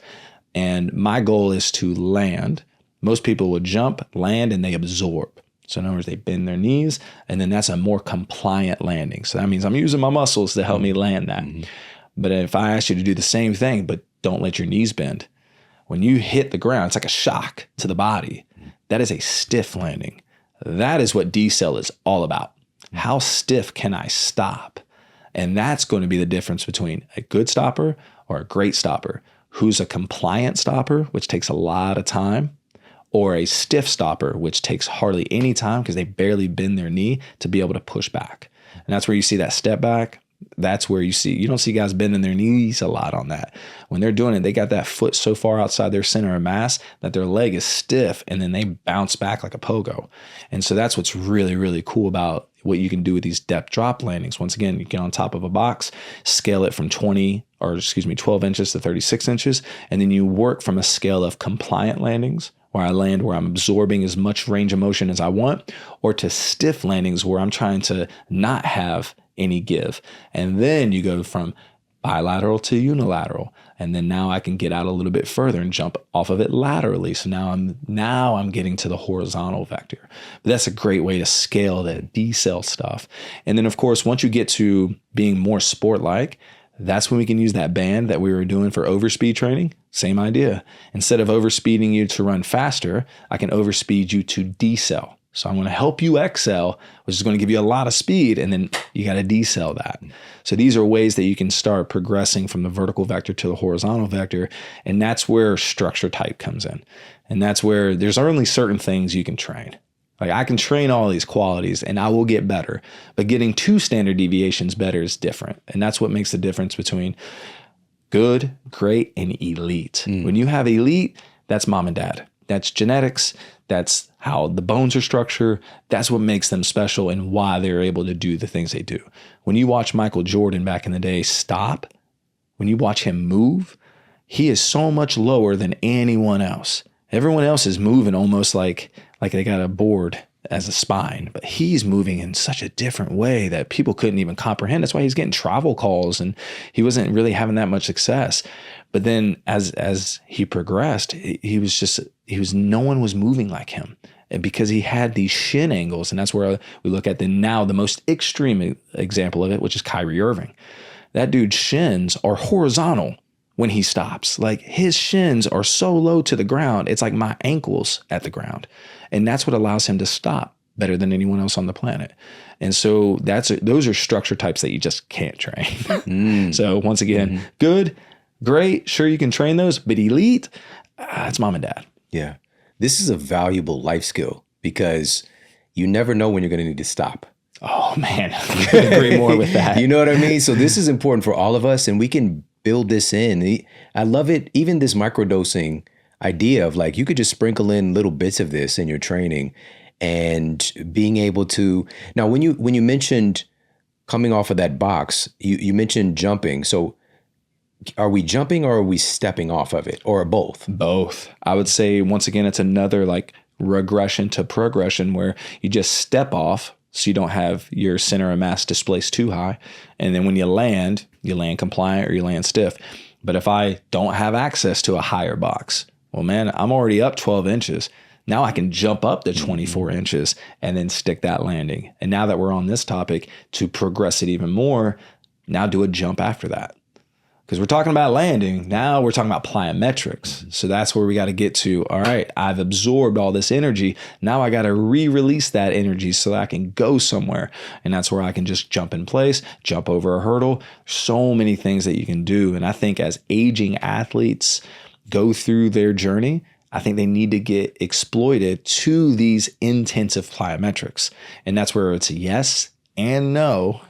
and my goal is to land, most people will jump, land, and they absorb. So in other words, they bend their knees, and then that's a more compliant landing. So that means I'm using my muscles to help me land that. But if I ask you to do the same thing, but don't let your knees bend, when you hit the ground, it's like a shock to the body. That is a stiff landing. That is what decel is all about. How stiff can I stop? And that's going to be the difference between a good stopper or a great stopper. Who's a compliant stopper, which takes a lot of time, or a stiff stopper, which takes hardly any time because they barely bend their knee to be able to push back. And that's where you see that step back. That's where you don't see guys bending their knees a lot on that. When they're doing it, they got that foot so far outside their center of mass that their leg is stiff and then they bounce back like a pogo. And so that's what's really, really cool about what you can do with these depth drop landings. Once again, you get on top of a box, scale it from 12 inches to 36 inches, and then you work from a scale of compliant landings, where I land where I'm absorbing as much range of motion as I want, or to stiff landings where I'm trying to not have any give. And then you go from bilateral to unilateral. And then now I can get out a little bit further and jump off of it laterally. So now I'm getting to the horizontal vector. But that's a great way to scale that decel stuff. And then of course, once you get to being more sport-like, that's when we can use that band that we were doing for overspeed training. Same idea. Instead of overspeeding you to run faster, I can overspeed you to decel. So I'm going to help you excel, which is going to give you a lot of speed, and then you got to decel that. So these are ways that you can start progressing from the vertical vector to the horizontal vector, and that's where structure type comes in. And that's where there's only certain things you can train. Like I can train all these qualities and I will get better, but getting 2 standard deviations better is different. And that's what makes the difference between good, great, and elite. When you have elite, that's mom and dad. That's genetics. That's how the bones are structured. That's what makes them special and why they're able to do the things they do. When you watch Michael Jordan back in the day stop, when you watch him move, he is so much lower than anyone else. Everyone else is moving almost like they got a board as a spine, but he's moving in such a different way that people couldn't even comprehend. That's why he's getting travel calls and he wasn't really having that much success. But then as he progressed, no one was moving like him, and because he had these shin angles. And that's where we look at the most extreme example of it, which is Kyrie Irving. That dude's shins are horizontal when he stops. Like his shins are so low to the ground, it's like my ankles at the ground. And that's what allows him to stop better than anyone else on the planet. And so those are structure types that you just can't train. So once again, good, great, sure you can train those, but elite, it's mom and dad. Yeah. This is a valuable life skill because you never know when you're going to need to stop. Oh man, I couldn't agree more with that. You know what I mean? So this is important for all of us, and we can build this in. I love it. Even this microdosing idea of like, you could just sprinkle in little bits of this in your training and being able to, now when you mentioned coming off of that box, you mentioned jumping. So are we jumping or are we stepping off of it, or both? Both. I would say once again, it's another like regression to progression where you just step off so you don't have your center of mass displaced too high. And then when you land compliant or you land stiff. But if I don't have access to a higher box, well, man, I'm already up 12 inches. Now I can jump up to 24 inches and then stick that landing. And now that we're on this topic, to progress it even more, now do a jump after that. Because we're talking about landing, now we're talking about plyometrics. So that's where we got to get to, all right, I've absorbed all this energy. Now I got to re-release that energy so that I can go somewhere. And that's where I can just jump in place, jump over a hurdle. So many things that you can do. And I think as aging athletes go through their journey, I think they need to get exploited to these intensive plyometrics. And that's where it's yes and no.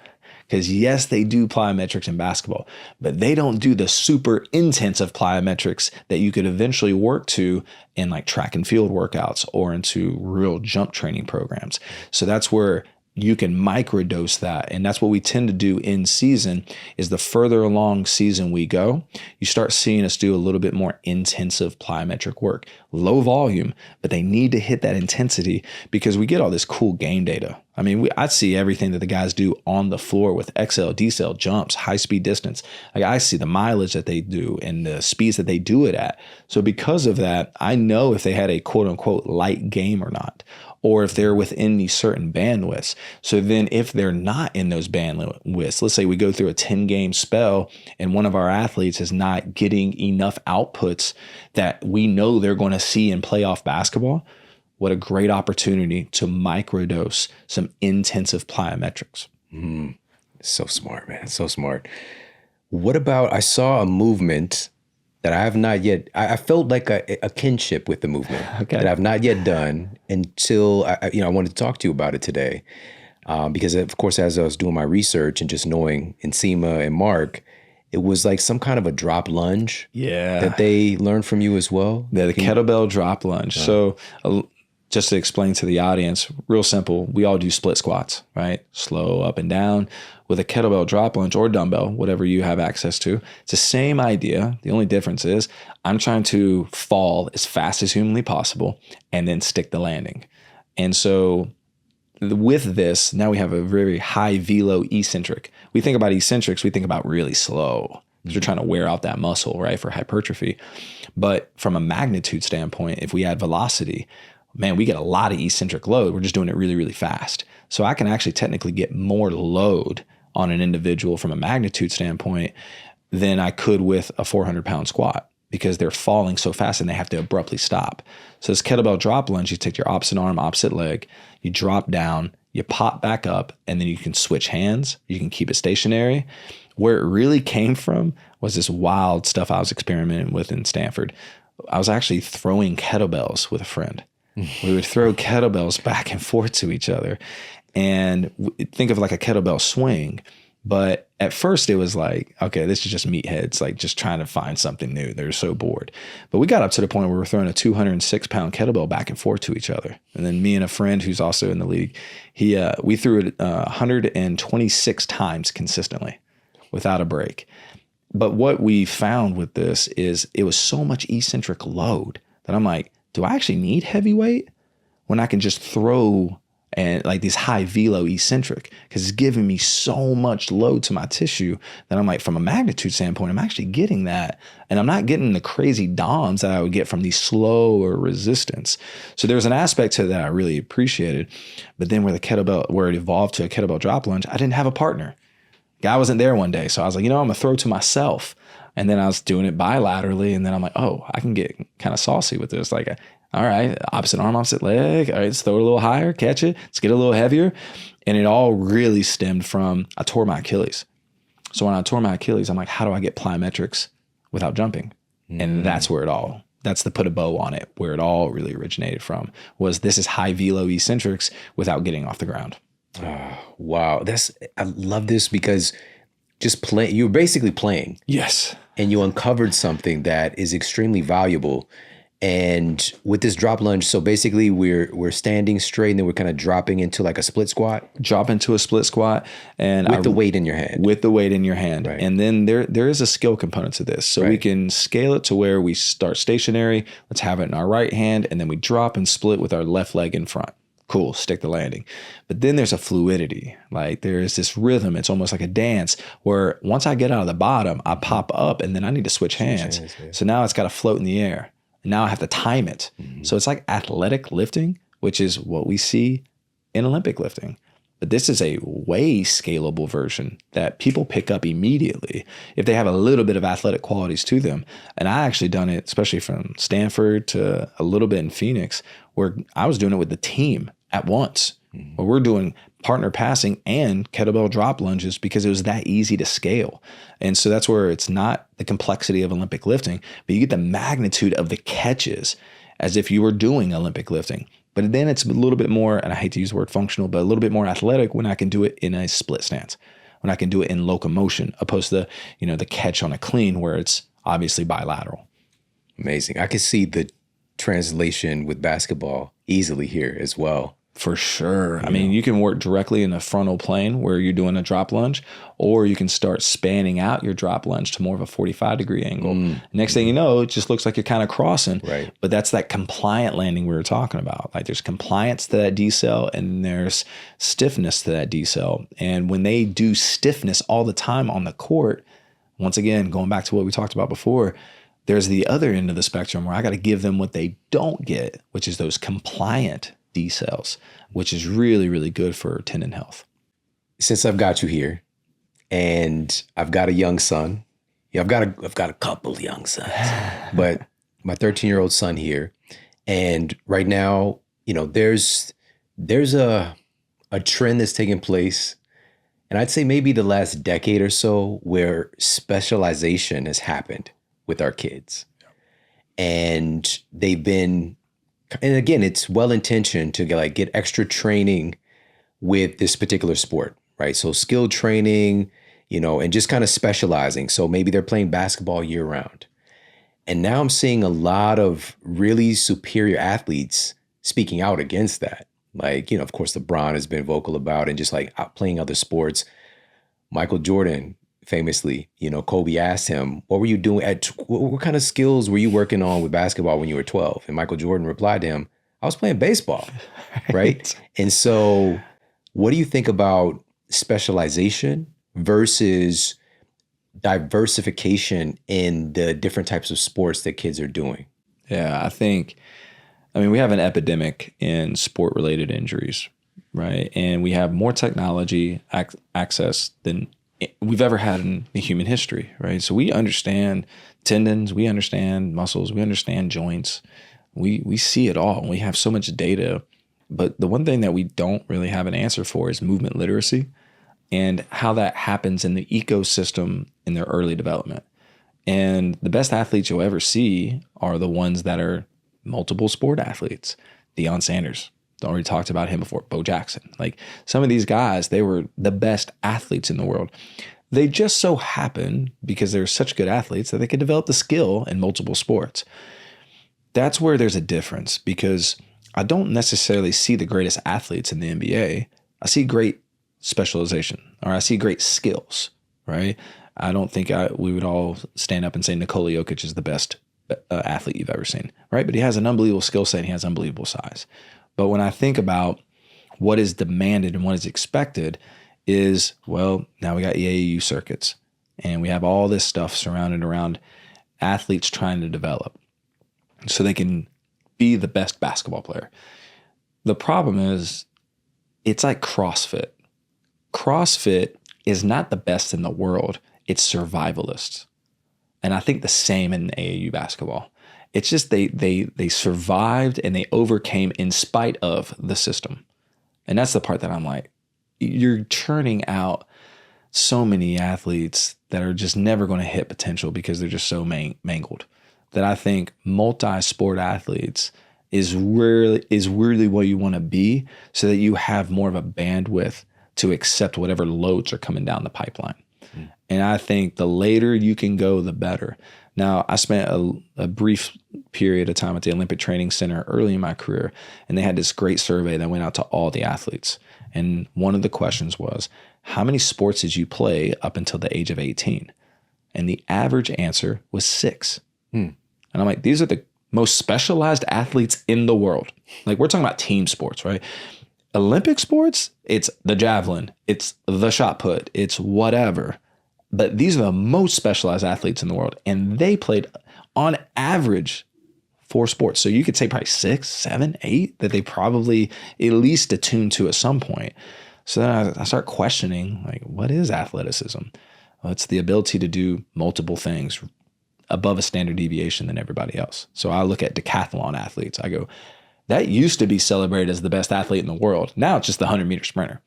Because yes, they do plyometrics in basketball, but they don't do the super intensive plyometrics that you could eventually work to in like track and field workouts or into real jump training programs. So that's where you can microdose that. And that's what we tend to do in season is the further along season we go, you start seeing us do a little bit more intensive plyometric work, low volume, but they need to hit that intensity because we get all this cool game data. I mean, I see everything that the guys do on the floor with XL, decel, jumps, high speed distance. Like I see the mileage that they do and the speeds that they do it at. So because of that, I know if they had a quote unquote light game or not, or if they're within these certain bandwidths. So then if they're not in those bandwidths, let's say we go through a 10-game spell and one of our athletes is not getting enough outputs that we know they're going to see in playoff basketball, what a great opportunity to microdose some intensive plyometrics. So smart, man. So smart. What about, I saw a movement that I have not yet, I felt like a kinship with the movement that I've not yet done until, I wanted to talk to you about it today. Because of course, as I was doing my research and just knowing Nsima and Mark, it was like some kind of a drop lunge that they learned from you as well. Yeah, the kettlebell drop lunge. So just to explain to the audience, real simple, we all do split squats, right? Slow up and down. With a kettlebell drop lunge or dumbbell, whatever you have access to, it's the same idea. The only difference is I'm trying to fall as fast as humanly possible and then stick the landing. And so with this, now we have a very high velo eccentric. We think about eccentrics, we think about really slow because we're trying to wear out that muscle, right, for hypertrophy. But from a magnitude standpoint, if we add velocity, man, we get a lot of eccentric load. We're just doing it really, really fast. So I can actually technically get more load on an individual from a magnitude standpoint than I could with a 400-pound squat because they're falling so fast and they have to abruptly stop. So this kettlebell drop lunge, you take your opposite arm, opposite leg, you drop down, you pop back up, and then you can switch hands. You can keep it stationary. Where it really came from was this wild stuff I was experimenting with in Stanford. I was actually throwing kettlebells with a friend. We would throw kettlebells back and forth to each other and think of like a kettlebell swing. But at first it was like, okay, this is just meatheads, like just trying to find something new. They're so bored. But we got up to the point where we're throwing a 206-pound kettlebell back and forth to each other. And then me and a friend who's also in the league, we threw it 126 times consistently without a break. But what we found with this is it was so much eccentric load that I'm like, do I actually need heavy weight when I can just throw and like these high velo eccentric, because it's giving me so much load to my tissue that I'm like, from a magnitude standpoint, I'm actually getting that. And I'm not getting the crazy DOMs that I would get from these slower resistance. So there's an aspect to that I really appreciated. But then where it evolved to a kettlebell drop lunge, I didn't have a partner. Guy wasn't there one day. So I was like, I'm going to throw to myself. And then I was doing it bilaterally. And then I'm like, oh, I can get kind of saucy with this. Like, all right, opposite arm, opposite leg. All right, let's throw it a little higher, catch it. Let's get a little heavier. And it all really stemmed from, I tore my Achilles. So when I tore my Achilles, I'm like, how do I get plyometrics without jumping? And that's where that's the put a bow on it, where it all really originated from, was this is high velo eccentrics without getting off the ground. Oh, wow. I love this because you're basically playing. Yes. And you uncovered something that is extremely valuable. And with this drop lunge, so basically we're standing straight and then we're kind of dropping into like a split squat. Drop into a split squat. And with the weight in your hand. With the weight in your hand. Right. And then there is a skill component to this. So we can scale it to where we start stationary. Let's have it in our right hand. And then we drop and split with our left leg in front. Cool, stick the landing. But then there's a fluidity. Like there's this rhythm. It's almost like a dance where once I get out of the bottom, I pop up and then I need to switch hands. So now it's got to float in the air. And now I have to time it. So it's like athletic lifting, which is what we see in Olympic lifting. But this is a way scalable version that people pick up immediately if they have a little bit of athletic qualities to them. And I actually done it, especially from Stanford to a little bit in Phoenix, where I was doing it with the team at once. Where we're doing partner passing and kettlebell drop lunges because it was that easy to scale. And so that's where it's not the complexity of Olympic lifting, but you get the magnitude of the catches as if you were doing Olympic lifting. But then it's a little bit more, and I hate to use the word functional, but a little bit more athletic when I can do it in a split stance, when I can do it in locomotion, opposed to the catch on a clean where it's obviously bilateral. Amazing. I could see the translation with basketball easily here as well. For sure. I mean, you can work directly in the frontal plane where you're doing a drop lunge, or you can start spanning out your drop lunge to more of a 45-degree angle. Next thing you know, it just looks like you're kind of crossing. Right. But that's that compliant landing we were talking about. Like there's compliance to that decel and there's stiffness to that decel. And when they do stiffness all the time on the court, once again, going back to what we talked about before, there's the other end of the spectrum where I got to give them what they don't get, which is those compliant decels, which is really, really good for tendon health. Since I've got you here and I've got a young son, I've got a couple young sons, but my 13-year-old son here. And right now, there's a trend that's taking place. and I'd say maybe the last decade or so, where specialization has happened with our kids. And they've been, and again, it's well-intentioned to get extra training with this particular sport, right? So skill training, and just kind of specializing. So maybe they're playing basketball year round. And now I'm seeing a lot of really superior athletes speaking out against that. Like, of course, LeBron has been vocal about and just like out playing other sports. Michael Jordan, famously, Kobe asked him, what were you doing what kind of skills were you working on with basketball when you were 12? And Michael Jordan replied to him, I was playing baseball, right? And so what do you think about specialization versus diversification in the different types of sports that kids are doing? Yeah, we have an epidemic in sport-related injuries, right? And we have more technology access than we've ever had in the human history, right? So we understand tendons, we understand muscles, we understand joints. We see it all. We have so much data. But the one thing that we don't really have an answer for is movement literacy and how that happens in the ecosystem in their early development. And the best athletes you'll ever see are the ones that are multiple sport athletes. Deion Sanders, already talked about him before. Bo Jackson. Like some of these guys, they were the best athletes in the world. They just so happened, because they're such good athletes, that they could develop the skill in multiple sports. That's where there's a difference, because I don't necessarily see the greatest athletes in the NBA. I see great specialization, or I see great skills, right? I don't think we would all stand up and say Nikola Jokic is the best athlete you've ever seen, right? But he has an unbelievable skill set and he has unbelievable size. But when I think about what is demanded and what is expected is, well, now we got EAU circuits and we have all this stuff surrounded around athletes trying to develop so they can be the best basketball player. The problem is it's like CrossFit. CrossFit is not the best in the world. It's survivalists. And I think the same in AAU basketball. It's just they survived and they overcame in spite of the system. And that's the part that I'm like, you're churning out so many athletes that are just never going to hit potential because they're just so mangled. That I think multi-sport athletes is really what you want to be, so that you have more of a bandwidth to accept whatever loads are coming down the pipeline. And I think the later you can go, the better. Now, I spent a brief period of time at the Olympic Training Center early in my career, and they had this great survey that went out to all the athletes. And one of the questions was, how many sports did you play up until the age of 18? And the average answer was 6. And I'm like, these are the most specialized athletes in the world. Like, we're talking about team sports, right? Olympic sports, it's the javelin, it's the shot put, it's whatever. But these are the most specialized athletes in the world. And they played, on average, 4 sports. So you could say probably 6, 7, 8 that they probably at least attuned to at some point. So then I start questioning, like, what is athleticism? Well, it's the ability to do multiple things above a standard deviation than everybody else. So I look at decathlon athletes. I go, that used to be celebrated as the best athlete in the world. Now it's just the 100-meter sprinter.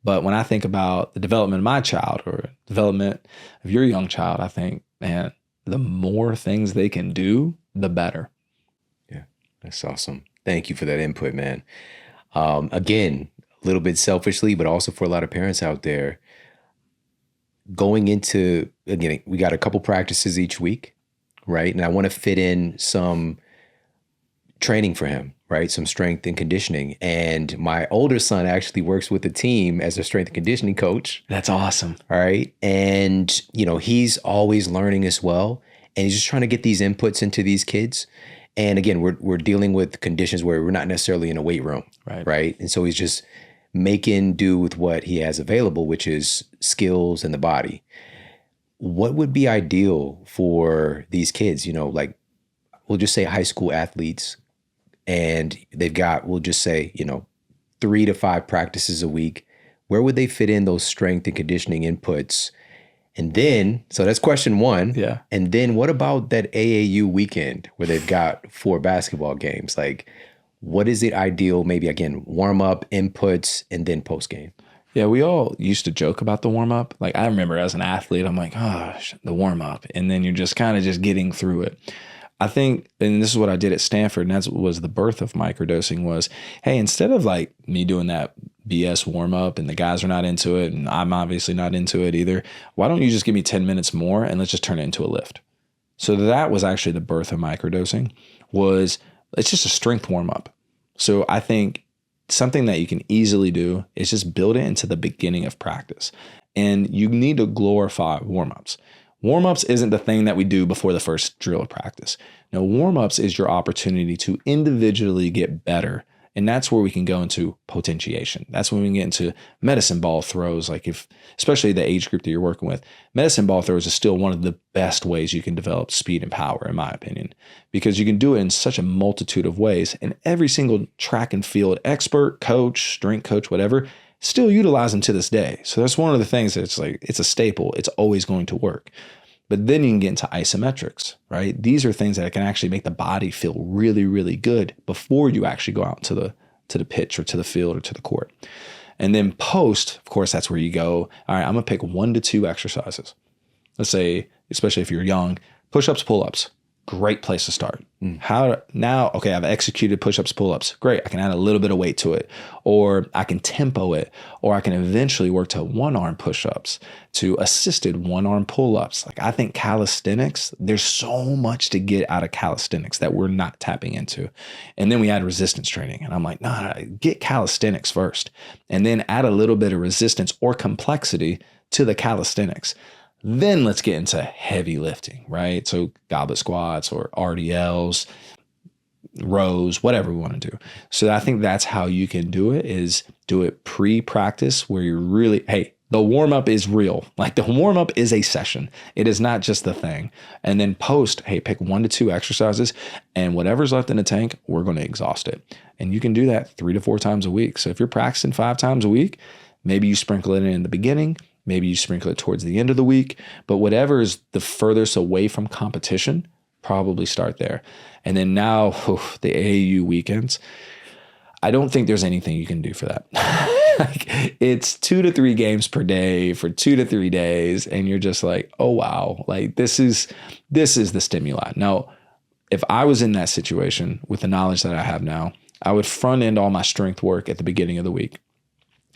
But when I think about the development of my child or development of your young child, I think, man, the more things they can do, the better. Yeah, that's awesome. Thank you for that input, man. Again, a little bit selfishly, but also for a lot of parents out there, going into, again, we got a couple practices each week, right? And I want to fit in some training for him, right? Some strength and conditioning. And my older son actually works with the team as a strength and conditioning coach. That's awesome. All right. And, he's always learning as well. And he's just trying to get these inputs into these kids. And again, we're dealing with conditions where we're not necessarily in a weight room, right? And so he's just making do with what he has available, which is skills and the body. What would be ideal for these kids? Like, we'll just say high school athletes, and they've got, we'll just say, 3 to 5 practices a week. Where would they fit in those strength and conditioning inputs? And then, so that's question 1. Yeah. And then what about that AAU weekend where they've got 4 basketball games? Like, what is it ideal? Maybe, again, warm up, inputs, and then post game. Yeah, we all used to joke about the warm up. Like I remember as an athlete, I'm like, gosh, the warm up. And then you're just kind of just getting through it. I think, and this is what I did at Stanford, and that was the birth of microdosing was, hey, instead of like me doing that BS warm up and the guys are not into it, and I'm obviously not into it either, why don't you just give me 10 minutes more and let's just turn it into a lift? So that was actually the birth of microdosing was it's just a strength warm up. So I think something that you can easily do is just build it into the beginning of practice. And you need to glorify warm-ups. Warm-ups isn't the thing that we do before the first drill of practice. No, warm-ups is your opportunity to individually get better. And that's where we can go into potentiation. That's when we can get into medicine ball throws. Like if, especially the age group that you're working with, medicine ball throws is still one of the best ways you can develop speed and power, in my opinion, because you can do it in such a multitude of ways. And every single track and field expert, coach, strength coach, whatever, still utilize them to this day. So that's one of the things that's like, it's a staple. It's always going to work. But then you can get into isometrics, right? These are things that can actually make the body feel really, really good before you actually go out to the pitch or to the field or to the court. And then post, of course, that's where you go, all right, I'm going to pick 1 to 2 exercises. Let's say, especially if you're young, push-ups, pull-ups. Great place to start. Okay, I've executed push-ups, pull-ups. Great. I can add a little bit of weight to it, or I can tempo it, or I can eventually work to one-arm push-ups, to assisted one-arm pull-ups. Like I think calisthenics, there's so much to get out of calisthenics that we're not tapping into. And then we add resistance training. And I'm like, no, get calisthenics first. And then add a little bit of resistance or complexity to the calisthenics. Then let's get into heavy lifting, right? So goblet squats or RDLs, rows, whatever we want to do. So I think that's how you can do it, is do it pre-practice where you're really, hey, the warm-up is real. Like the warm-up is a session. It is not just the thing. And then post, hey, pick 1 to 2 exercises and whatever's left in the tank, we're going to exhaust it. And you can do that 3 to 4 times a week. So if you're practicing 5 times a week, maybe you sprinkle it in the beginning. Maybe you sprinkle it towards the end of the week, but whatever is the furthest away from competition, probably start there. And then now the AAU weekends, I don't think there's anything you can do for that. Like, it's 2 to 3 games per day for 2 to 3 days. And you're just like, oh, wow, like this is the stimuli. Now, if I was in that situation with the knowledge that I have now, I would front end all my strength work at the beginning of the week.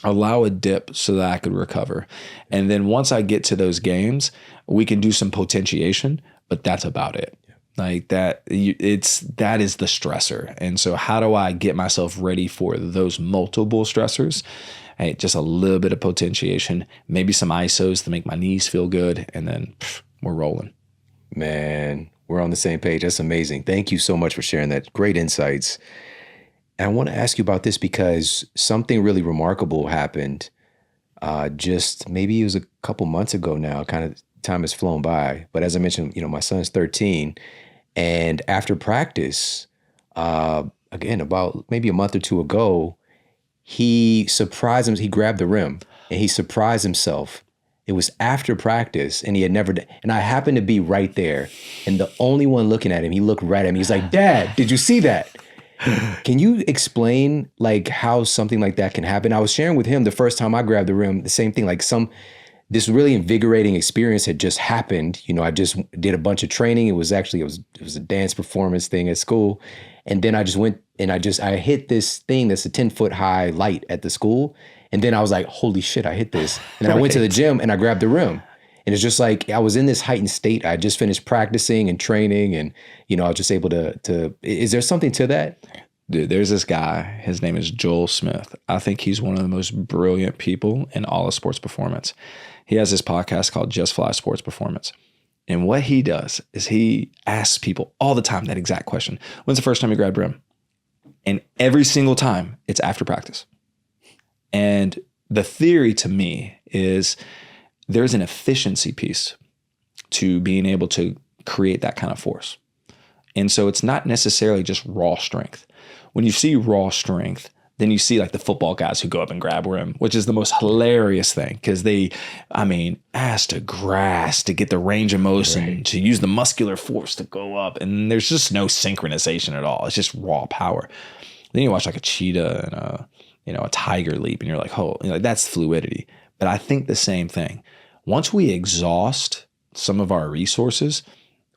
Allow a dip so that I could recover. And then once I get to those games, we can do some potentiation, but that's about it. Like that is the stressor. And so how do I get myself ready for those multiple stressors? Hey, just a little bit of potentiation, maybe some isos to make my knees feel good. And then we're rolling. Man, we're on the same page. That's amazing. Thank you so much for sharing that. Great insights. And I want to ask you about this because something really remarkable happened just maybe it was a couple months ago now. Kind of time has flown by. But as I mentioned, my son's 13. And after practice, again, about maybe a month or 2 ago, he surprised him. He grabbed the rim and he surprised himself. It was after practice and he had never done, and I happened to be right there. And the only one looking at him, he looked right at me. He's like, "Dad, did you see that?" Can you explain like how something like that can happen? I was sharing with him the first time I grabbed the rim, the same thing, like this really invigorating experience had just happened. I just did a bunch of training. It was a dance performance thing at school. And then I just went and I hit this thing that's a 10-foot high light at the school. And then I was like, holy shit, I hit this. And then I went to the gym and I grabbed the rim. And it's just like, I was in this heightened state. I just finished practicing and training and, I was just able to, is there something to that? Dude, there's this guy, his name is Joel Smith. I think he's one of the most brilliant people in all of sports performance. He has this podcast called Just Fly Sports Performance. And what he does is he asks people all the time that exact question. When's the first time you grabbed rim? And every single time it's after practice. And the theory to me is there's an efficiency piece to being able to create that kind of force. And so it's not necessarily just raw strength. When you see raw strength, then you see like the football guys who go up and grab rim, which is the most hilarious thing because ass to grass to get the range of motion, right, to use the muscular force to go up. And there's just no synchronization at all. It's just raw power. Then you watch like a cheetah a tiger leap, and you're like, oh, that's fluidity. But I think the same thing. Once we exhaust some of our resources,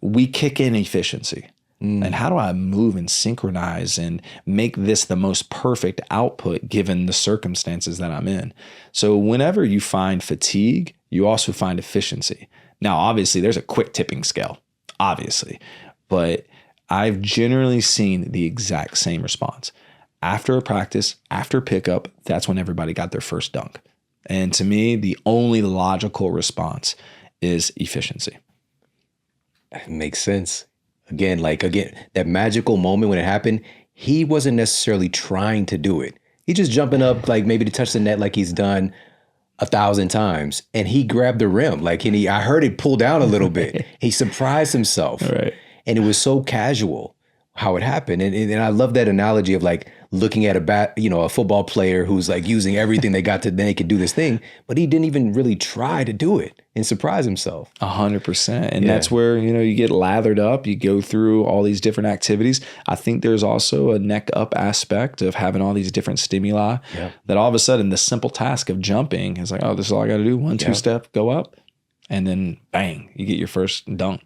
we kick in efficiency. And how do I move and synchronize and make this the most perfect output given the circumstances that I'm in? So whenever you find fatigue, you also find efficiency. Now, obviously, there's a quick tipping scale, obviously, but I've generally seen the exact same response. After a practice, after pickup, that's when everybody got their first dunk. And to me, the only logical response is efficiency. It makes sense. Again, that magical moment when it happened, he wasn't necessarily trying to do it. He just jumping up, like maybe to touch the net like he's done 1,000 times. And he grabbed the rim. I heard it pull down a little bit. He surprised himself. Right. And it was so casual how it happened. And I love that analogy of like looking at a football player who's like using everything they got to then he could do this thing, but he didn't even really try to do it and surprise himself. 100%. And that's where, you get lathered up, you go through all these different activities. I think there's also a neck up aspect of having all these different stimuli that all of a sudden the simple task of jumping is like, oh, this is all I got to do. 1, 2 step, go up. And then bang, you get your first dunk.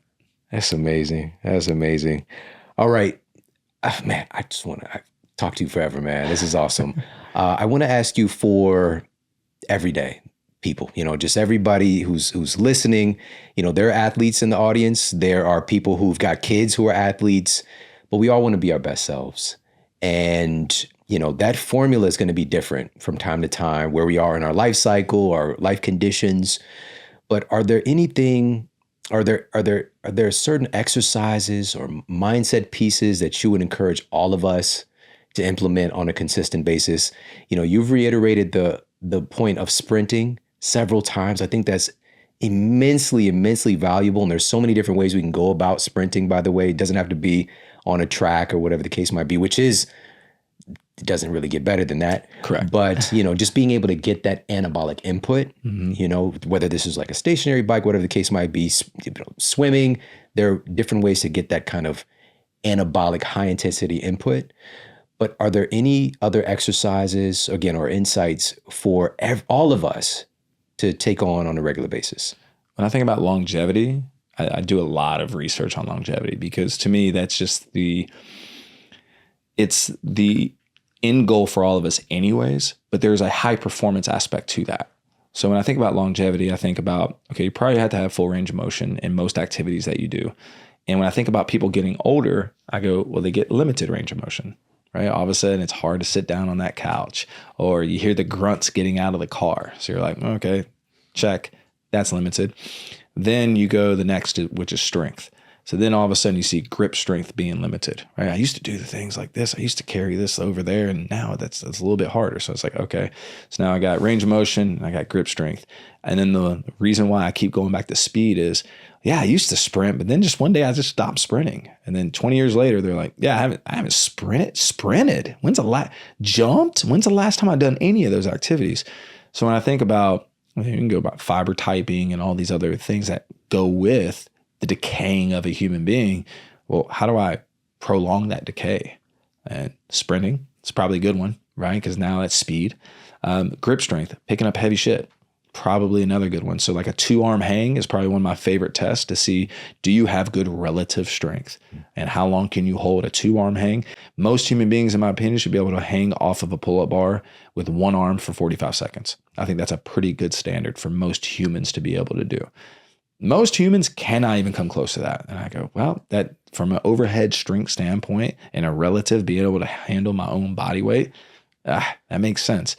That's amazing. That's amazing. All right. Man, I just want to talk to you forever, man. This is awesome. I want to ask you for everyday people, just everybody who's listening. There are athletes in the audience. There are people who've got kids who are athletes, but we all want to be our best selves. And, that formula is going to be different from time to time, where we are in our life cycle, our life conditions. But are there certain exercises or mindset pieces that you would encourage all of us to implement on a consistent basis? You've reiterated the point of sprinting several times. I think that's immensely, immensely valuable. And there's so many different ways we can go about sprinting, by the way. It doesn't have to be on a track or whatever the case might be, it doesn't really get better than that. Correct. But, just being able to get that anabolic input, whether this is like a stationary bike, whatever the case might be, swimming, there are different ways to get that kind of anabolic high intensity input. But are there any other exercises, again, or insights for all of us to take on a regular basis? When I think about longevity, I do a lot of research on longevity because to me, that's just it's the end goal for all of us anyways, but there's a high performance aspect to that. So when I think about longevity, I think about, okay, you probably have to have full range of motion in most activities that you do. And when I think about people getting older, I go, well, they get limited range of motion, right? All of a sudden it's hard to sit down on that couch, or you hear the grunts getting out of the car. So you're like, okay, check, that's limited. Then you go the next, which is strength. So then all of a sudden you see grip strength being limited, right? I used to do the things like this. I used to carry this over there, and now that's a little bit harder. So it's like, okay, so now I got range of motion, I got grip strength. And then the reason why I keep going back to speed is, I used to sprint, but then just one day I just stopped sprinting. And then 20 years later, they're like, I haven't sprinted. When's the last time I've done any of those activities? So when I think about, you can go about fiber typing and all these other things that go with the decaying of a human being. Well, how do I prolong that decay? And sprinting, it's probably a good one, right? Because now that's speed. Grip strength, picking up heavy shit, probably another good one. So like a 2-arm hang is probably one of my favorite tests to see, do you have good relative strength? And how long can you hold a 2-arm hang? Most human beings, in my opinion, should be able to hang off of a pull-up bar with one arm for 45 seconds. I think that's a pretty good standard for most humans to be able to do. Most humans cannot even come close to that. And I go, well, that from an overhead strength standpoint and a relative being able to handle my own body weight, that makes sense.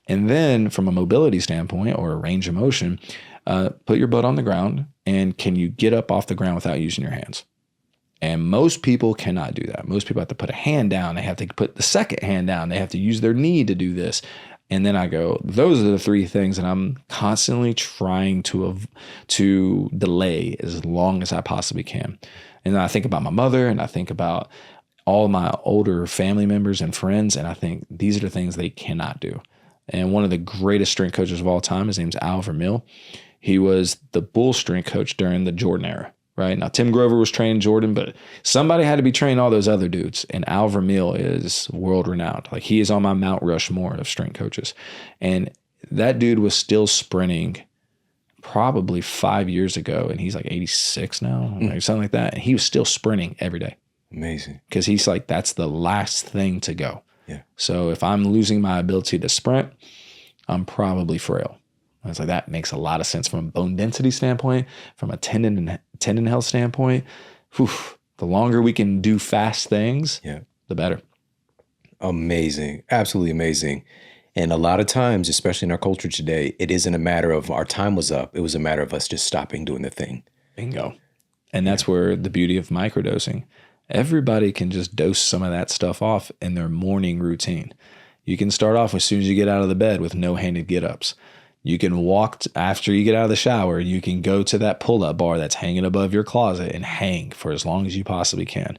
And then from a mobility standpoint or a range of motion, put your butt on the ground, and can you get up off the ground without using your hands? And most people cannot do that. Most people have to put a hand down. They have to put the second hand down. They have to use their knee to do this. And then I go, those are the 3 things that I'm constantly trying to delay as long as I possibly can. And then I think about my mother, and I think about all my older family members and friends, and I think these are the things they cannot do. And one of the greatest strength coaches of all time, his name's Al Vermeil. He was the bull strength coach during the Jordan era, right? Now, Tim Grover was training Jordan, but somebody had to be training all those other dudes. And Al Vermeil is world renowned. Like, he is on my Mount Rushmore of strength coaches. And that dude was still sprinting probably 5 years ago. And he's like 86 now, like something like that. And he was still sprinting every day. Amazing. Because he's like, that's the last thing to go. Yeah. So if I'm losing my ability to sprint, I'm probably frail. I was like, that makes a lot of sense from a bone density standpoint, from a tendon health standpoint. Whew, the longer we can do fast things, the better. Amazing. Absolutely amazing. And a lot of times, especially in our culture today, it isn't a matter of our time was up. It was a matter of us just stopping doing the thing. Bingo. And that's where the beauty of microdosing. Everybody can just dose some of that stuff off in their morning routine. You can start off as soon as you get out of the bed with no-handed get-ups. You can walk after you get out of the shower. You can go to that pull-up bar that's hanging above your closet and hang for as long as you possibly can.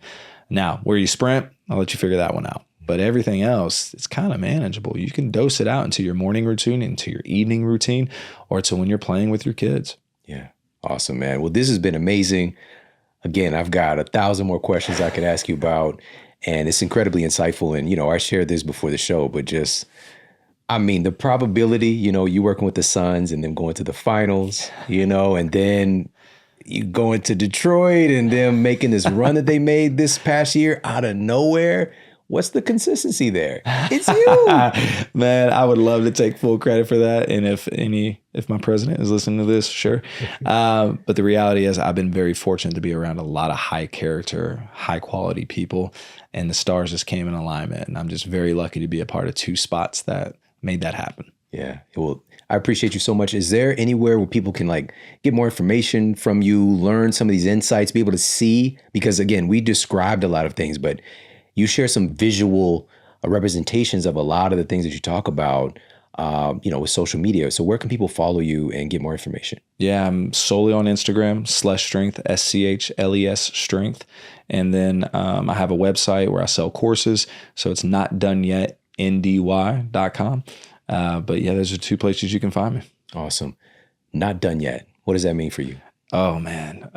Now, where you sprint, I'll let you figure that one out. But everything else, it's kind of manageable. You can dose it out into your morning routine, into your evening routine, or to when you're playing with your kids. Yeah. Awesome, man. Well, this has been amazing. Again, I've got 1,000 more questions I could ask you about, and it's incredibly insightful. And, I shared this before the show, but just, the probability, you working with the Suns and them going to the finals, and then you going to Detroit and them making this run that they made this past year out of nowhere. What's the consistency there? It's you. Man, I would love to take full credit for that. And if my president is listening to this, sure. But the reality is I've been very fortunate to be around a lot of high character, high quality people, and the stars just came in alignment. And I'm just very lucky to be a part of 2 spots that made that happen. Yeah. Well, I appreciate you so much. Is there anywhere where people can get more information from you, learn some of these insights, be able to see? Because again, we described a lot of things, but you share some visual representations of a lot of the things that you talk about, with social media. So where can people follow you and get more information? Yeah, I'm solely on Instagram, /strength, SCHLES strength. And then I have a website where I sell courses. So it's notdoneyetndy.com. But yeah, those are 2 places you can find me. Awesome. Not done yet. What does that mean for you? Oh, man.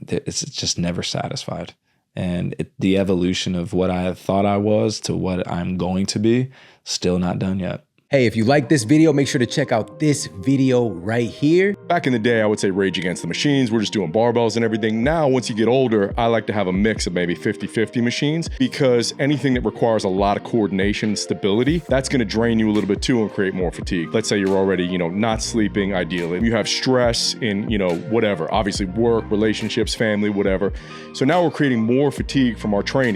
It's just never satisfied. And the evolution of what I thought I was to what I'm going to be, still not done yet. Hey, if you like this video, make sure to check out this video right here. Back in the day, I would say rage against the machines. We're just doing barbells and everything. Now, once you get older, I like to have a mix of maybe 50-50 machines, because anything that requires a lot of coordination and stability, that's going to drain you a little bit too and create more fatigue. Let's say you're already, not sleeping ideally. You have stress in, whatever, obviously work, relationships, family, whatever. So now we're creating more fatigue from our training.